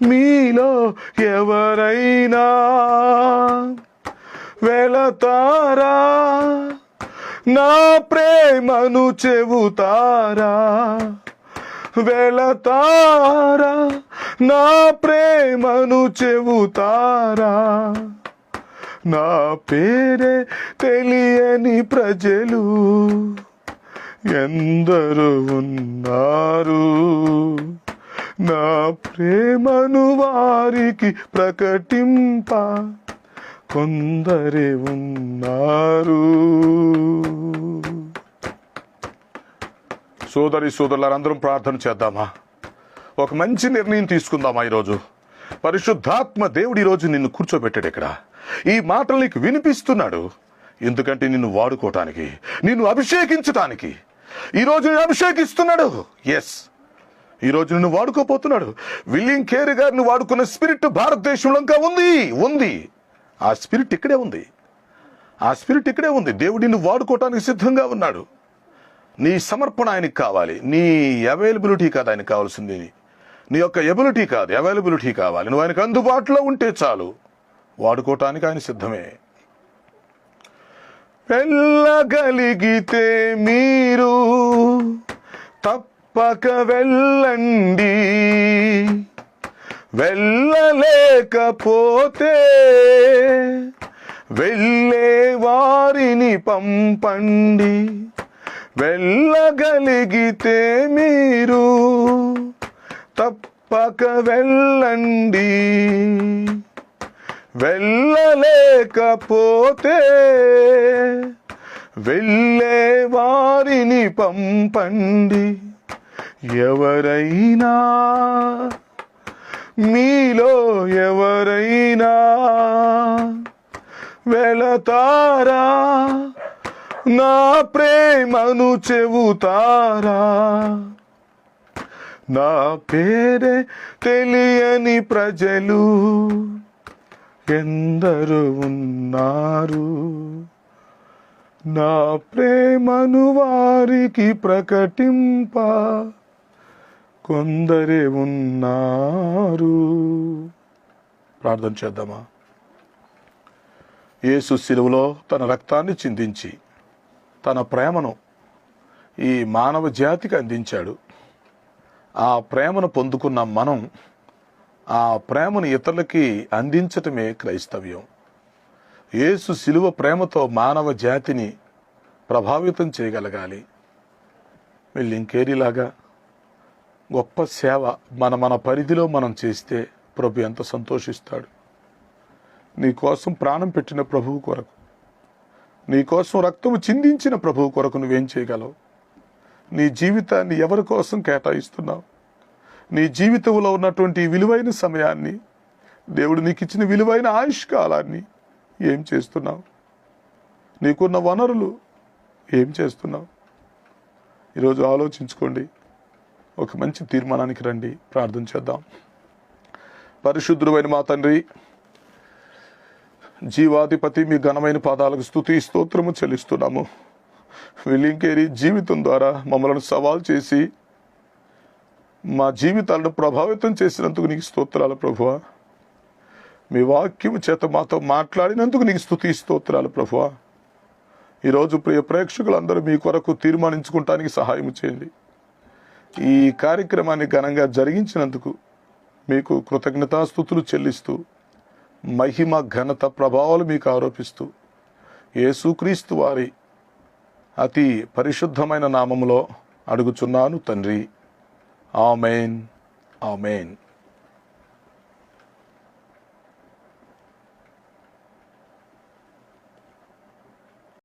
మీలో ఎవరైనా వెళతారా, నా ప్రేమను చెబుతారా? వెళతారా, నా ప్రేమను చెబుతారా? నా పేరే తెలియని ప్రజలు ఎందరో ఉన్నారు, నా ప్రేమను వారికి ప్రకటింప కొందరే ఉన్నారు. సోదరులందరం ప్రార్థన చేద్దామా? ఒక మంచి నిర్ణయం తీసుకుందామా? ఈరోజు పరిశుద్ధాత్మ దేవుడు ఈరోజు నిన్ను కూర్చోబెట్టాడు ఇక్కడ. ఈ మాటలు నీకు వినిపిస్తున్నాడు. ఎందుకంటే నిన్ను వాడుకోవటానికి, నిన్ను అభిషేకించటానికి ఈరోజు నేను అభిషేకిస్తున్నాడు. ఎస్, ఈరోజు నిన్ను వాడుకోపోతున్నాడు. విలియం కేరీ గారిని వాడుకున్న స్పిరిట్ భారతదేశంలో ఇంకా ఉంది. ఆ స్పిరిట్ ఇక్కడే ఉంది. దేవుడు నిన్ను వాడుకోవటానికి సిద్ధంగా ఉన్నాడు. నీ సమర్పణ ఆయనకి కావాలి. నీ అవైలబిలిటీ కాదు ఆయనకు కావాల్సింది. నీ యొక్క ఎబిలిటీ కాదు, అవైలబిలిటీ కావాలి. నువ్వు ఆయనకు అందుబాటులో ఉంటే చాలు. వాడుకోవటానికి ఆయన సిద్ధమే. వెళ్ళగలిగితే మీరు తప్పక వెళ్ళండి, వెళ్ళలేకపోతే వెళ్ళే వారిని పంపండి. వెళ్ళగలిగితే మీరు తప్పక వెళ్ళండి, వెళ్ళలేకపోతే వెళ్ళే వారిని పంపండి. ఎవరైనా మీలో ఎవరైనా వెళతారా, నా ప్రేమను చెబుతారా? నా పేరే తెలియని ప్రజలు ఎందరు ఉన్నారు, నా ప్రేమను వారికి ప్రకటింప కొందరే ఉన్నారు. ప్రార్థన చేద్దామా? యేసు శిలువలో తన రక్తాన్ని చిందించి తన ప్రేమను ఈ మానవ జాతికి అందించాడు. ఆ ప్రేమను పొందుకున్న మనం ఆ ప్రేమను ఇతరులకి అందించటమే క్రైస్తవ్యం. యేసు శిలువ ప్రేమతో మానవ జాతిని ప్రభావితం చేయగలగాలి. లింకేరీలాగా గొప్ప సేవ మన పరిధిలో మనం చేస్తే ప్రభు ఎంత సంతోషిస్తాడు. నీ కోసం ప్రాణం పెట్టిన ప్రభువు కొరకు, నీ కోసం రక్తము చిందించిన ప్రభువు కొరకు నువ్వేం చేయగలవు? నీ జీవితాన్ని ఎవరి కోసం కేటాయిస్తున్నావు? నీ జీవితంలో ఉన్నటువంటి విలువైన సమయాన్ని, దేవుడు నీకు ఇచ్చిన విలువైన ఆయుష్కాలాన్ని ఏం చేస్తున్నావు? నీకున్న వనరులు ఏం చేస్తున్నావు? ఈరోజు ఆలోచించుకోండి. ఒక మంచి తీర్మానానికి రండి. ప్రార్థన చేద్దాం. పరిశుద్ధుడైన మా తండ్రి, జీవాధిపతి, మీ ఘనమైన పాదాలకు స్తుతి స్తోత్రము చెల్లిస్తున్నాము. విలింకేరి జీవితం ద్వారా మమ్మల్ని సవాల్ చేసి మా జీవితాలను ప్రభావితం చేసినందుకు నీకు స్తోత్రాలు ప్రభువా. మీ వాక్యము చేత మాతో మాట్లాడినందుకు నీకు స్తుతి స్తోత్రాలు ప్రభువా. ఈరోజు ప్రియ ప్రేక్షకులందరూ మీ కొరకు తీర్మానించుకుంటానికి సహాయం చేయండి. ఈ కార్యక్రమాన్ని ఘనంగా జరిగించినందుకు మీకు కృతజ్ఞతాస్తుతులు చెల్లిస్తూ మహిమ ఘనత ప్రభావాలు మీకు ఆరోపిస్తూ యేసుక్రీస్తు వారి అతి పరిశుద్ధమైన నామములో అడుగుచున్నాను తండ్రి. ఆమేన్, ఆమేన్.